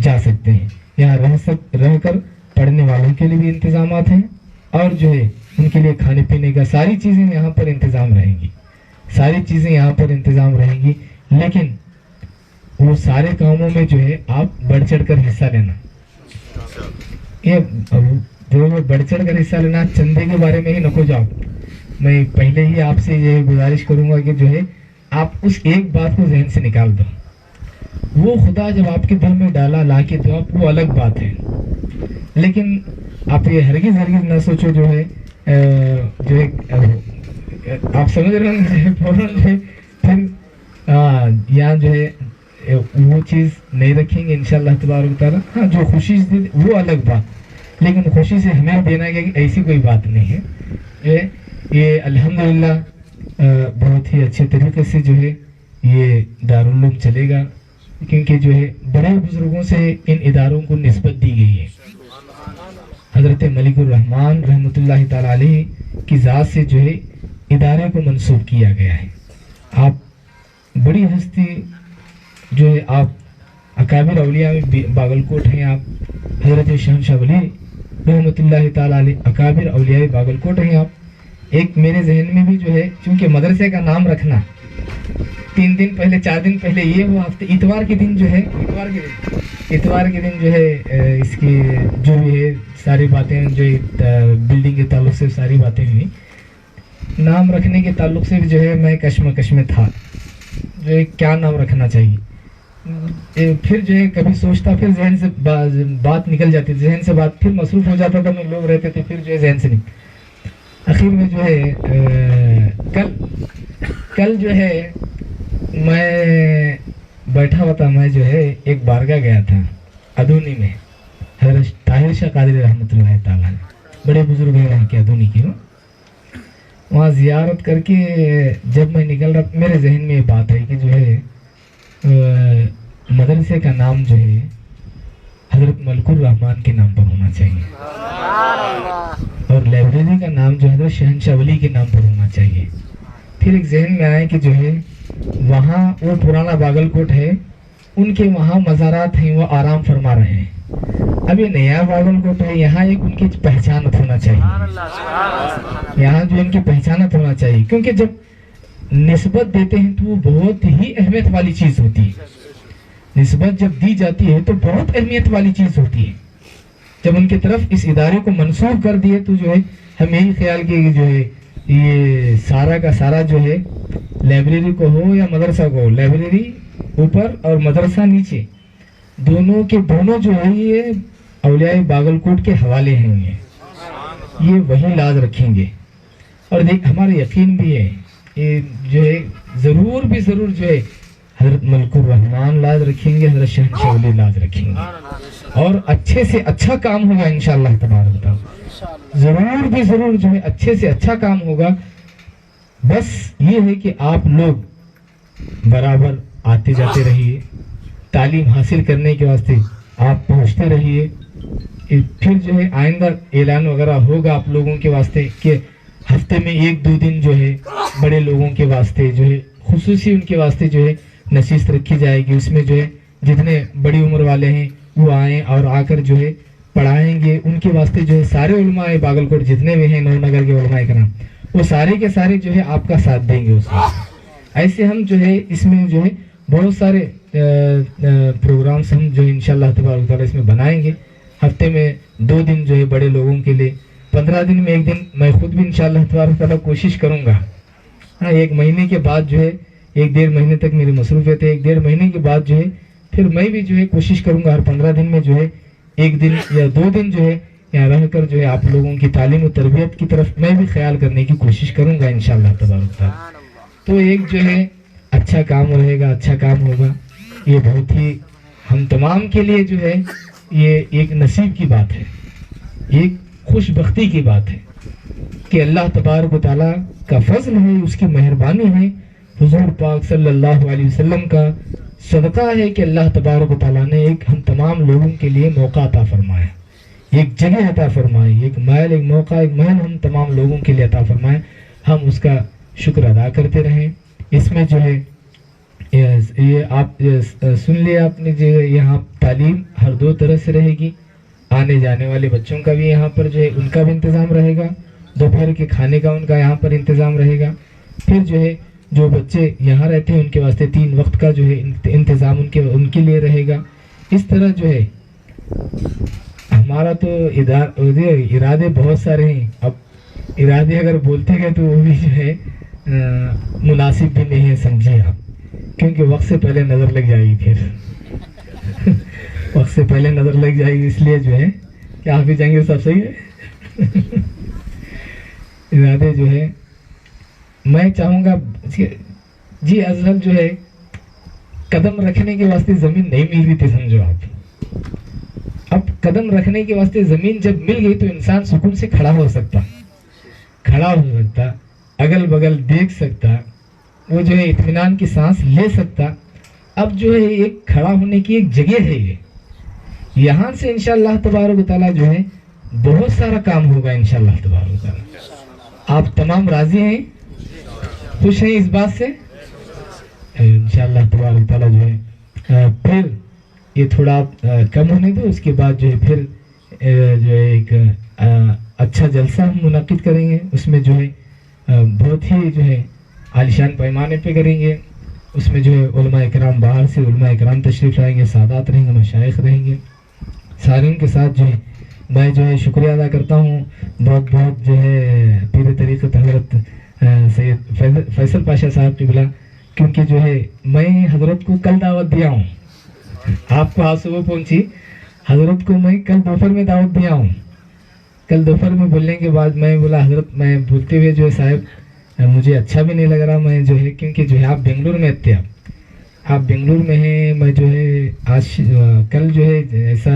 جا سکتے ہیں. یہاں رہ کر پڑھنے والوں کے لیے بھی انتظامات ہیں, اور جو ہے ان کے لیے کھانے پینے کا ساری چیزیں یہاں پر انتظام رہیں گی. لیکن وہ سارے کاموں میں جو ہے آپ بڑھ چڑھ کر حصہ لینا. یہ جو بڑھ چڑھ کر حصہ لینا, چندے کے بارے میں ہی نہ جاؤ. میں پہلے ہی آپ سے یہ گزارش کروں گا کہ جو ہے آپ اس ایک بات کو ذہن سے نکال دو. وہ خدا جب آپ کے دل میں ڈالا لا کے تو آپ, وہ الگ بات ہے. لیکن آپ یہ ہرگز نہ سوچو جو ہے آپ سمجھ رہے ہیں پھر یہاں جو ہے وہ چیز نہیں رکھیں گے انشاءاللہ تبارک تعالیٰ. ہاں جو خوشی سے وہ الگ بات, لیکن خوشی سے ہمیں دینا گیا کہ ایسی کوئی بات نہیں ہے. یہ الحمدللہ بہت ہی اچھے طریقے سے جو ہے یہ دارالعلوم چلے گا, کیونکہ جو ہے بڑے بزرگوں سے ان اداروں کو نسبت دی گئی ہے. حضرت ملک الرحمان رحمۃ اللہ تعالی علیہ کی ذات سے جو ہے ادارے کو منسوب کیا گیا ہے. آپ بڑی ہستی جو ہے, آپ اکابر اولیاء میں باگلکوٹ ہیں. آپ حضرت شہنشاہ ولی رحمۃ اللہ تعالی علیہ اکابر اولیاء باگلکوٹ ہیں. آپ ایک میرے ذہن میں بھی جو ہے, چونکہ مدرسے کا نام رکھنا 3 دن پہلے 4 دن پہلے, یہ وہ ہفتے اتوار کے دن جو ہے اس کی جو بھی ہے ساری باتیں جو بلڈنگ کے تعلق سے ساری باتیں ہوئی. نام رکھنے کے تعلق سے بھی جو ہے میں کشمکش میں تھا, جو ہے کیا نام رکھنا چاہیے. پھر جو ہے کبھی سوچتا, پھر ذہن سے بات نکل جاتی, ذہن سے بات پھر مصروف ہو جاتا تھا, میں لوگ رہتے تھے, پھر جو ہے ذہن سے نہیں. آخر میں جو ہے کل جو ہے میں بیٹھا ہوا تھا, میں جو ہے ایک بارگاہ گیا تھا ادونی میں, حضرت طاہر شاہ قادری رحمۃ اللہ تعالیٰ, بڑے بزرگ ہیں وہاں کے ادونی کے. وہاں زیارت کر کے جب میں نکل رہا, میرے ذہن میں یہ بات ہے کہ جو ہے مدرسے کا نام جو ہے حضرت ملک الرحمان کے نام پر ہونا چاہیے, اور لائبریری کا نام جو حضرت شہنشاہ ولی کے نام پر ہونا چاہیے. پھر ایک ذہن میں آیا کہ جو ہے وہاں وہ پرانا باگلکوٹ ہے, ان کے وہاں مزارات ہیں, وہ آرام فرما رہے ہیں. اب یہ نیا باگلکوٹ ہے, یہاں ایک ان کی پہچانت ہونا چاہیے, یہاں جو ان کی پہچانت ہونا چاہیے. کیونکہ جب نسبت دیتے ہیں تو وہ بہت ہی اہمیت والی چیز ہوتی ہے. نسبت جب دی جاتی ہے تو بہت اہمیت والی چیز ہوتی ہے. جب ان کی طرف اس ادارے کو منسوخ کر دیے تو جو ہے ہم یہی خیال کیے کہ جو ہے یہ سارا کا سارا جو ہے لائبریری کو ہو یا مدرسہ کو ہو, لائبریری اوپر اور مدرسہ نیچے, دونوں کے دونوں جو ہے یہ اولیاء باگلکوٹ کے حوالے ہیں, یہ وہی لاز رکھیں گے. اور ہمارا یقین بھی ہے یہ جو ہے ضرور جو ہے حضرت ملک الرحمان لاز رکھیں گے, حضرت شہنشاہ ولی لاز رکھیں گے, اور اچھے سے اچھا کام ہوگا انشاءاللہ تبارک تعالیٰ. ضرور جو ہے اچھے سے اچھا کام ہوگا. بس یہ ہے کہ آپ لوگ برابر آتے جاتے رہیے, تعلیم حاصل کرنے کے واسطے آپ پہنچتے رہیے. پھر جو ہے آئندہ اعلان وغیرہ ہوگا آپ لوگوں کے واسطے کہ ہفتے میں 1-2 دن جو ہے بڑے لوگوں کے واسطے جو ہے خصوصی ان کے واسطے جو ہے نشست رکھی جائے گی. اس میں جو ہے جتنے بڑی عمر والے ہیں وہ آئیں اور آ کر جو ہے پڑھائیں گے. ان کے واسطے جو ہے سارے علماء باگلکوٹ جتنے بھی ہیں, نو نگر کے علماء کرام, وہ سارے کے سارے جو ہے آپ کا ساتھ دیں گے. اس میں ایسے ہم جو ہے اس میں جو ہے بہت سارے پروگرامس ہم جو انشاءاللہ تبارک تعالیٰ اس میں بنائیں گے. ہفتے میں 2 دن جو ہے بڑے لوگوں کے لیے, 15 دن میں 1 دن میں خود بھی انشاءاللہ تبارک تعالیٰ کوشش کروں گا. ہاں 1 مہینے کے بعد جو ہے 1-1.5 مہینے تک میری مصروفیت ہے. 1-1.5 مہینے کے بعد جو ہے پھر میں بھی جو ہے کوشش کروں گا ہر 15 دن میں جو ہے 1 دن یا 2 دن جو ہے یہاں رہ کر جو ہے آپ لوگوں کی تعلیم و تربیت کی طرف میں بھی خیال کرنے کی کوشش کروں گا انشاءاللہ تبارک تعالیٰ. تو ایک جو ہے اچھا کام رہے گا, اچھا کام ہوگا. یہ بہت ہی ہم تمام کے لیے جو ہے یہ ایک نصیب کی بات ہے, ایک خوش بختی کی بات ہے کہ اللہ تبارک و تعالیٰ کا فضل ہے, اس کی مہربانی ہے. حضور پاک صلی اللہ علیہ وسلم کا صدقہ ہے کہ اللہ تبارک و تعالیٰ نے ایک ہم تمام لوگوں کے لیے موقع عطا فرمایا، ایک جگہ عطا فرمائی، ایک محل، ایک موقع، ایک محل ہم تمام لوگوں کے لیے عطا فرمائے. ہم اس کا شکر ادا کرتے رہیں. اس میں جو ہے یہ آپ سن لیا آپ نے، جو یہاں تعلیم ہر دو طرح سے رہے گی. آنے جانے والے بچوں کا بھی یہاں پر جو ہے ان کا بھی انتظام رہے گا، دوپہر کے کھانے کا ان کا یہاں پر انتظام رہے گا. پھر جو ہے جو بچے یہاں رہتے ہیں ان کے واسطے 3 وقت کا جو ہے انتظام ان کے لیے رہے گا. اس طرح جو ہے ہمارا تو ارادے بہت سارے ہیں. اب ارادے اگر بولتے گئے تو وہ بھی جو ہے مناسب بھی نہیں ہے، سمجھیے آپ، کیونکہ وقت سے پہلے نظر لگ جائے گی. پھر وقت سے پہلے نظر لگ جائے گی، اس لیے جو ہے کہ آپ بھی جائیں گے سب صحیح ہے. ارادے جو ہے میں چاہوں گا جی ازل جو ہے قدم رکھنے کے واسطے زمین نہیں مل رہی تھی، سمجھو آپ. اب قدم رکھنے کے واسطے زمین جب مل گئی تو انسان سکون سے کھڑا ہو سکتا، اگل بگل دیکھ سکتا، وہ جو ہے اطمینان کی سانس لے سکتا. اب جو ہے ایک کھڑا ہونے کی ایک جگہ ہے، یہ یہاں سے انشاءاللہ تبارک و تعالیٰ جو ہے بہت سارا کام ہوگا انشاءاللہ تبارک و تعالیٰ. آپ تمام راضی ہیں، خوش ہیں اس بات سے؟ انشاءاللہ تبارک و تعالیٰ جو ہے پھر یہ تھوڑا کم ہونے دو، اس کے بعد جو ہے پھر جو ہے ایک اچھا جلسہ ہم منعقد کریں گے. اس میں جو ہے بہت ہی جو ہے عالیشان پیمانے پہ کریں گے. اس میں جو ہے علماء اکرام باہر سے علماء اکرام تشریف لائیں گے، سادات رہیں گے، مشائخ رہیں گے. سارے ان کے ساتھ جو ہے میں جو ہے شکریہ ادا کرتا ہوں بہت بہت جو ہے پیر طریقت حضرت سید فیصل پاشا صاحب قبلہ، کیونکہ جو ہے میں حضرت کو کل دعوت دیا ہوں. آپ کو آج صبح پہنچی، حضرت کو میں کل دوپہر میں دعوت دیا ہوں. کل دوپہر میں بولنے کے بعد میں بولا حضرت، میں بولتے ہوئے جو ہے صاحب مجھے اچھا بھی نہیں لگ رہا، میں جو ہے کیونکہ جو ہے آپ بنگلور میں تھے، آپ بنگلور میں ہیں، میں جو ہے آج کل جو ہے ایسا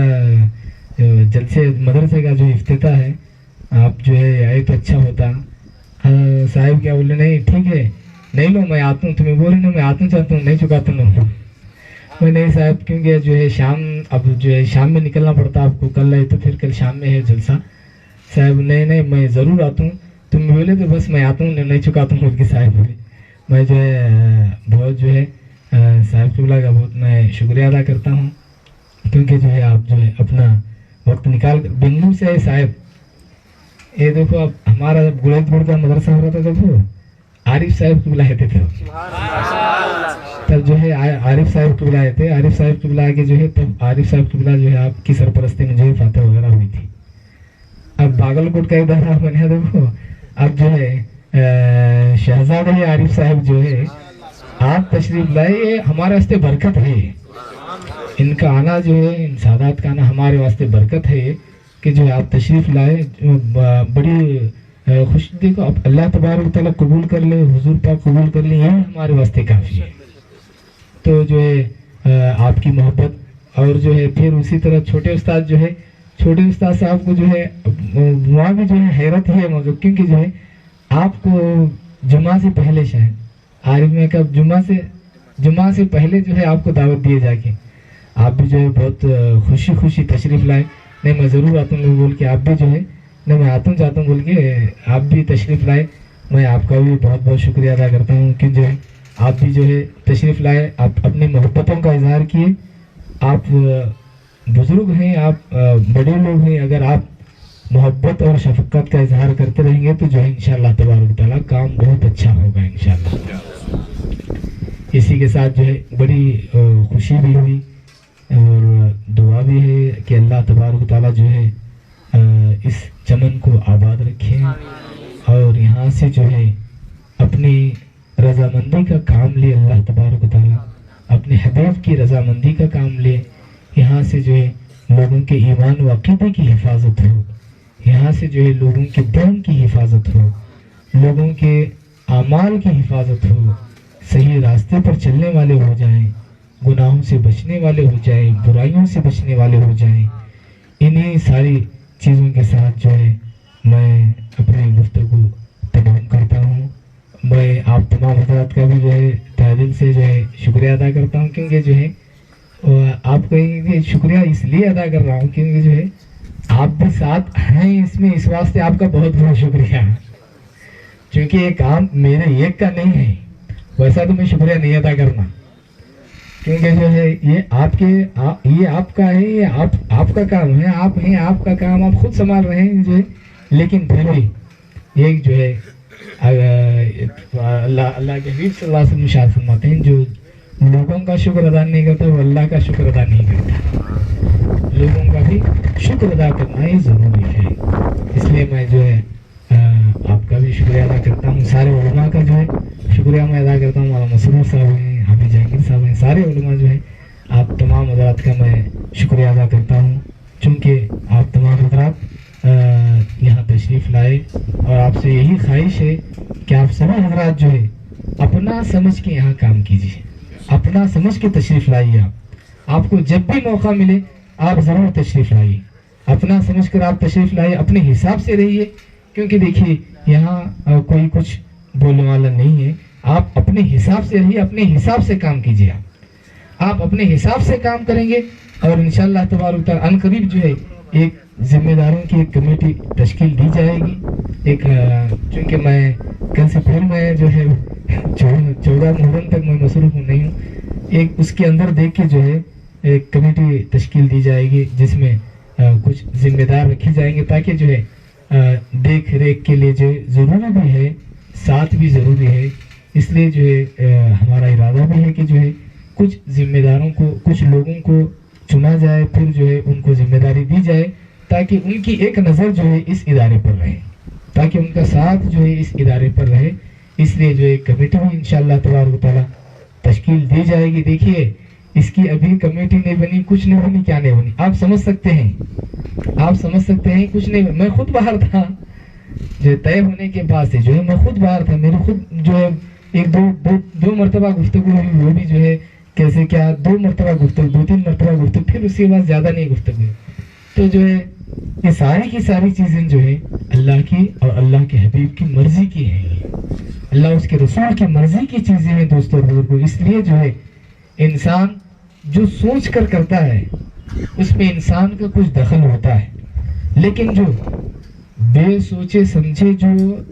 جلسے مدرسے کا جو افتتاح ہے، آپ جو ہے آئے تو اچھا ہوتا. صاحب کیا بولے، نہیں ٹھیک ہے نہیں لو میں آتا ہوں، تمہیں بول رہی ہوں میں آتا ہوں، چاہتا ہوں نہیں چکاتا ہوں. میں نہیں صاحب کیونکہ جو ہے شام اب جو ہے شام میں نکلنا پڑتا آپ کو، کل ہے تو پھر کل شام میں ہے جلسہ. صاحب نہیں میں ضرور آتا ہوں، تم بولے تو بس میں آتا ہوں، نہیں چکاتا ہوں بلکہ صاحب بولے. میں جو ہے بہت جو ہے صاحب قبلہ کا بہت میں شکریہ ادا کرتا ہوں، کیونکہ جو ہے آپ جو ہے اپنا وقت نکال کر بنگلور سے آئے. صاحب یہ دیکھو اب ہمارا جب گڑیت گڑ کا مدرسہ ہو رہا تھا دیکھو عارف صاحب قبلہ آتے تھے، تب جو ہے عارف صاحب قبلہ آئے تھے. عارف صاحب قبلہ آگے جو ہے تب عارف صاحب قبلہ جو ہے آپ کی سرپرستی میں جو ہے فاتح وغیرہ ہوئی تھی. اب باگل کوٹ کا ادارہ بنیا دیکھو، اب جو ہے شہزادہ عارف صاحب جو ہے آپ تشریف لائے، یہ ہمارے واسطے برکت ہے. ان کا آنا جو ہے ان سادات کا آنا ہمارے واسطے برکت ہے کہ جو ہے آپ تشریف لائے. بڑی خوش دیکھو اب اللہ تبارک تعالیٰ قبول کر لے، حضور پاک قبول کر لے، یہ ہمارے واسطے کافی ہے. تو جو ہے آپ کی محبت اور جو ہے پھر اسی طرح چھوٹے استاد جو ہے، چھوٹے استاد صاحب کو جو ہے وہاں بھی جو ہے حیرت ہے مگر، کیونکہ جو ہے آپ کو جمعہ سے پہلے شاید عارف میں کب جمعہ سے پہلے جو ہے آپ کو دعوت دیے جا کے آپ بھی جو ہے بہت خوشی تشریف لائے. نہیں میں ضرور آتا ہوں بول کے، آپ بھی جو ہے نہیں میں آتا ہوں جاتا ہوں بول کے آپ بھی تشریف لائے. میں آپ کا بھی بہت بہت شکریہ ادا کرتا ہوں کہ جو ہے آپ بھی جو ہے تشریف لائے، آپ اپنی محبتوں کا اظہار کیے. آپ بزرگ ہیں، آپ بڑے لوگ ہیں، اگر آپ محبت اور شفقت کا اظہار کرتے رہیں گے تو جو ہے انشاءاللہ تبارک تعالیٰ کام بہت اچھا ہوگا انشاءاللہ. اسی کے ساتھ جو ہے بڑی خوشی بھی ہوئی اور دعا بھی ہے کہ اللہ تبارک تعالیٰ جو ہے اس چمن کو آباد رکھے اور یہاں سے جو ہے اپنی رضامندی کا کام لے. اللہ تبارک تعالیٰ اپنے حبیب کی رضامندی کا کام لے. یہاں سے جو ہے لوگوں کے ایمان و عقیدے کی حفاظت ہو، یہاں سے جو ہے لوگوں کے دین کی حفاظت ہو، لوگوں کے اعمال کی حفاظت ہو، صحیح راستے پر چلنے والے ہو جائیں، گناہوں سے بچنے والے ہو جائیں، برائیوں سے بچنے والے ہو جائیں. انہیں ساری چیزوں کے ساتھ جو ہے میں اپنی گفتگو تمام کرتا ہوں. میں آپ تمام حضرات کا بھی جو ہے شکریہ ادا کرتا ہوں، کیونکہ جو ہے آپ کا یہ شکریہ اس لیے ادا کر رہا ہوں کیونکہ جو ہے آپ بھی ساتھ ہیں اس میں، اس واسطے آپ کا بہت بہت شکریہ، کیونکہ یہ کام میرے ایک کا نہیں ہے، ویسا تو میں شکریہ نہیں ادا کرنا، کیونکہ جو ہے یہ آپ کا ہے، یہ آپ کا کام ہے، آپ ہیں، آپ کا کام آپ خود سنبھال رہے ہیں جو ہے، لیکن پھر بھی ایک جو ہے اللہ کے حبیب صلی اللہ علیہ وسلم ارشاد فرماتے ہیں جو لوگوں کا شکر ادا نہیں کرتا وہ اللہ کا شکر ادا نہیں کرتا، لوگوں کا بھی شکر ادا کرنا یہ ضروری ہے، اس لیے میں جو ہے آپ کا بھی شکریہ ادا کرتا ہوں، سارے علماء کا جو ہے شکریہ میں ادا کرتا ہوں، مولانا مسرور صاحب ہیں، حافظ جہانگیر صاحب ہیں، سارے علماء جو ہیں آپ تمام حضرات کا میں شکریہ ادا کرتا ہوں، چونکہ آپ تمام حضرات یہاں تشریف لائے اور آپ سے یہی خواہش ہے کہ آپ سبھی حضرات جو ہے اپنا سمجھ کے یہاں کام کیجیے، اپنا سمجھ کے تشریف لائیے، آپ کو جب بھی موقع ملے آپ ضرور تشریف لائیے، اپنا سمجھ کر آپ تشریف لائیے، اپنے حساب سے رہیے، کیونکہ دیکھیے یہاں کوئی کچھ بولنے والا نہیں ہے، آپ اپنے حساب سے رہیے، اپنے حساب سے کام کیجیے، آپ اپنے حساب سے کام کریں گے اور انشاءاللہ تبارک تعالیٰ ان قریب جو ہے ایک ذمہ داروں کی ایک کمیٹی تشکیل دی جائے گی، ایک چونکہ میں کل سے پھر میں جو ہے 14 محرم تک میں مصروف نہیں ہوں، ایک اس کے اندر دیکھ کے جو ہے ایک کمیٹی تشکیل دی جائے گی جس میں کچھ ذمہ دار رکھے جائیں گے تاکہ جو ہے دیکھ ریکھ کے لیے جو ضروری بھی ہے ساتھ بھی ضروری ہے، اس لیے جو ہے ہمارا ارادہ بھی ہے کہ جو ہے کچھ ذمہ داروں کو کچھ لوگوں کو چنا جائے، پھر جو ہے ان کو ذمہ داری دی جائے تاکہ ان کی ایک نظر جو ہے اس ادارے پر رہے، تاکہ ان کا ساتھ جو ہے اس ادارے پر رہے، اس لیے جو ہے کمیٹی بھی انشاءاللہ تبارک تعالیٰ تشکیل دی جائے گی۔ دیکھیے اس کی ابھی کمیٹی نہیں بنی، کچھ نہیں بنی، کیا نہیں بنی، آپ سمجھ سکتے ہیں کچھ نہیں، میں خود باہر تھا جو طے ہونے کے بعد سے جو ہے میں خود باہر تھا، میرے خود جو ہے ایک دو مرتبہ گفتگو ہوئی، وہ بھی جو ہے کیسے کیا 2 مرتبہ گفتگو، 2-3 مرتبہ گفتگو، پھر اس کے بعد زیادہ نہیں گفتگو، تو جو ہے یہ ساری کی ساری چیزیں جو ہے اللہ کی اور اللہ کے حبیب کی مرضی کی ہیں، اللہ اس کے رسول کی مرضی کی چیزیں ہیں دوستو بزرگوں، اس لیے جو ہے انسان جو سوچ کر کرتا ہے اس میں انسان کا کچھ دخل ہوتا ہے، لیکن جو بے سوچے سمجھے جو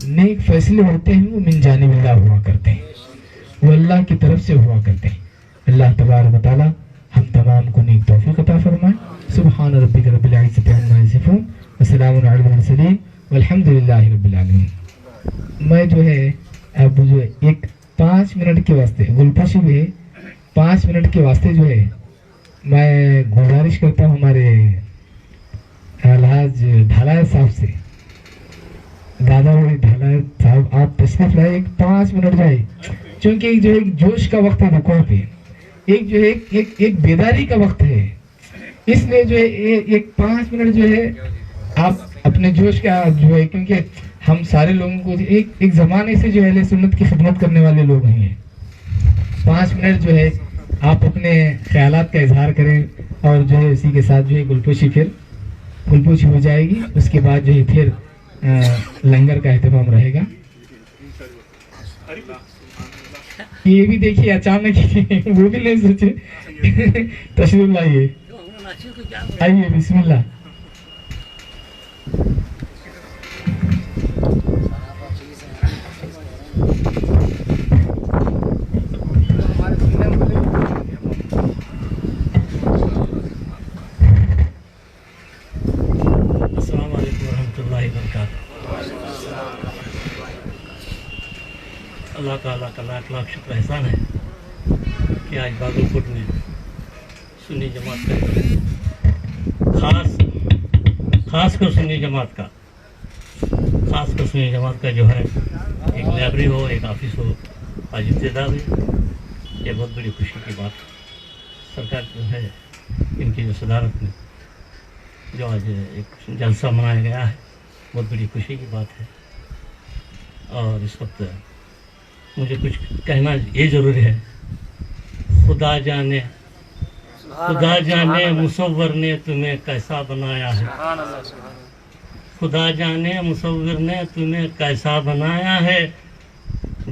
نیک فیصلے ہوتے ہیں وہ من جانب اللہ ہوا کرتے ہیں، وہ اللہ کی طرف سے ہوا کرتے ہیں۔ اللہ تبارک و تعالی ہم تمام کو نیک توفیق عطا فرمائے۔ سبحان ربک رب العزت عما یصفون وسلام علی المرسلین والحمد للہ رب العالمین۔ میں جو ہے اب جو ہے ایک 5 منٹ کے واسطے گلپوشی بھی ہے، 5 منٹ کے واسطے جو ہے میں گزارش کرتا ہوں ہمارے الحاج ڈھالائے صاحب سے، دادا بڑی ڈھالائے صاحب آپ تشریف لائے، ایک 5 منٹ جو ہے چونکہ جو ایک جوش کا وقت ہے رکوع پہ، ایک جو ہے ایک بیداری کا وقت ہے، اس لیے جو ہے ایک 5 منٹ جو ہے آپ اپنے جوش کا جو ہے، کیونکہ ہم سارے لوگوں کو ایک زمانے سے جو اہل سنت کی خدمت کرنے والے لوگ ہیں، 5 منٹ جو ہے آپ اپنے خیالات کا اظہار کریں اور جو ہے اسی کے ساتھ جو ہے گلپوشی ہو جائے گی، اس کے بعد جو ہے پھر لنگر کا اہتمام رہے گا۔ یہ بھی دیکھیے اچانک وہ بھی نہیں سوچے، تشریف لائیے، آئیے بسم اللہ۔ السلام علیکم ورحمۃ اللہ وبرکاتہ۔ اللہ تعالیٰ کا لاکھ لاکھ شکر احسان ہے کہ آج باغل کوٹ میں سنی جماعت کا خاص کر سنی جماعت کا جو ہے ایک لائبریری ہو، ایک آفس ہو، آج ابتدا ہوئی، یہ بہت بڑی خوشی کی بات۔ سرکار جو ہے ان کی جو صدارت میں جو آج ایک جلسہ منایا گیا ہے، بہت بڑی خوشی کی بات ہے، اور اس وقت مجھے کچھ کہنا یہ ضروری ہے۔ خدا جانے مصور نے تمہیں کیسا بنایا ہے، خدا جانے مصور نے تمہیں کیسا بنایا ہے،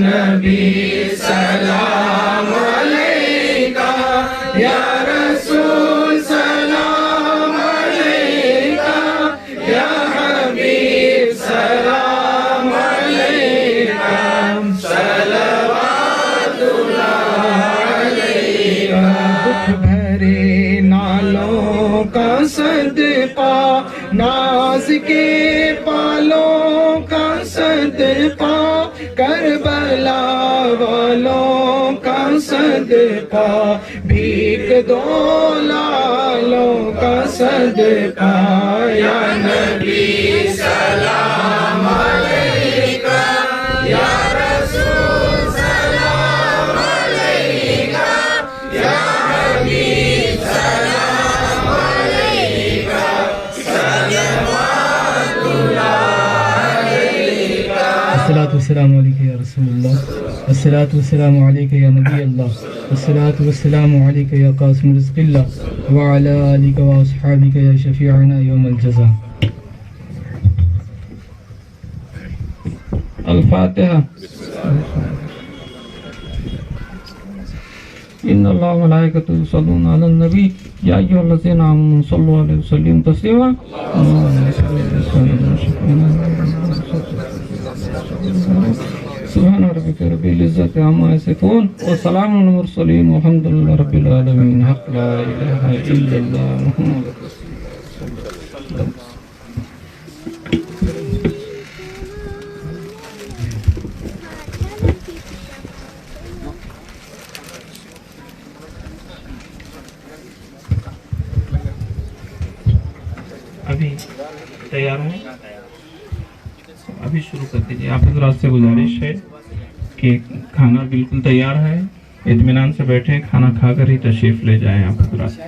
نبی سلام علیکہ یا رسول سلام علیکہ یا حبیب سلام علیکہ صلوات اللہ علیکہ دکھ بھرے نالوں کا صدقہ ناز کے پالوں کا صدقہ کربلا والوں کا صدقہ بھیک دو لالوں کا صدقہ یا نبی سلام علیکہ یا رسول سلام علیکہ یا حبیب سلام علیکہ صلوات اللہ علیکہ الصلاة والسلام علیکہ یا رسول اللہ الصلاة والسلام علیکہ یا نبی اللہ الصلاة والسلام علیکہ یا قاسم رزق اللہ وعلی آلک و اصحابک یا شفیعنا یوم الجزاء الفاتحہ ان اللہ ملائکتہ یصلون علی النبی یا ایھا الذین آمنوا صلوا علیہ وسلم تسلیما سبحان ربک رب العزت عما یصفون وسلام علی المرسلین والحمد للہ رب العالمین حق لا الہ الا اللہ محمد ابھی تیار ہیں ابھی شروع کر دیجیے آپ حضرات سے گزارش ہے کہ کھانا بالکل تیار ہے اطمینان سے بیٹھیں کھانا کھا کر ہی تشریف لے جائیں آپ حضرات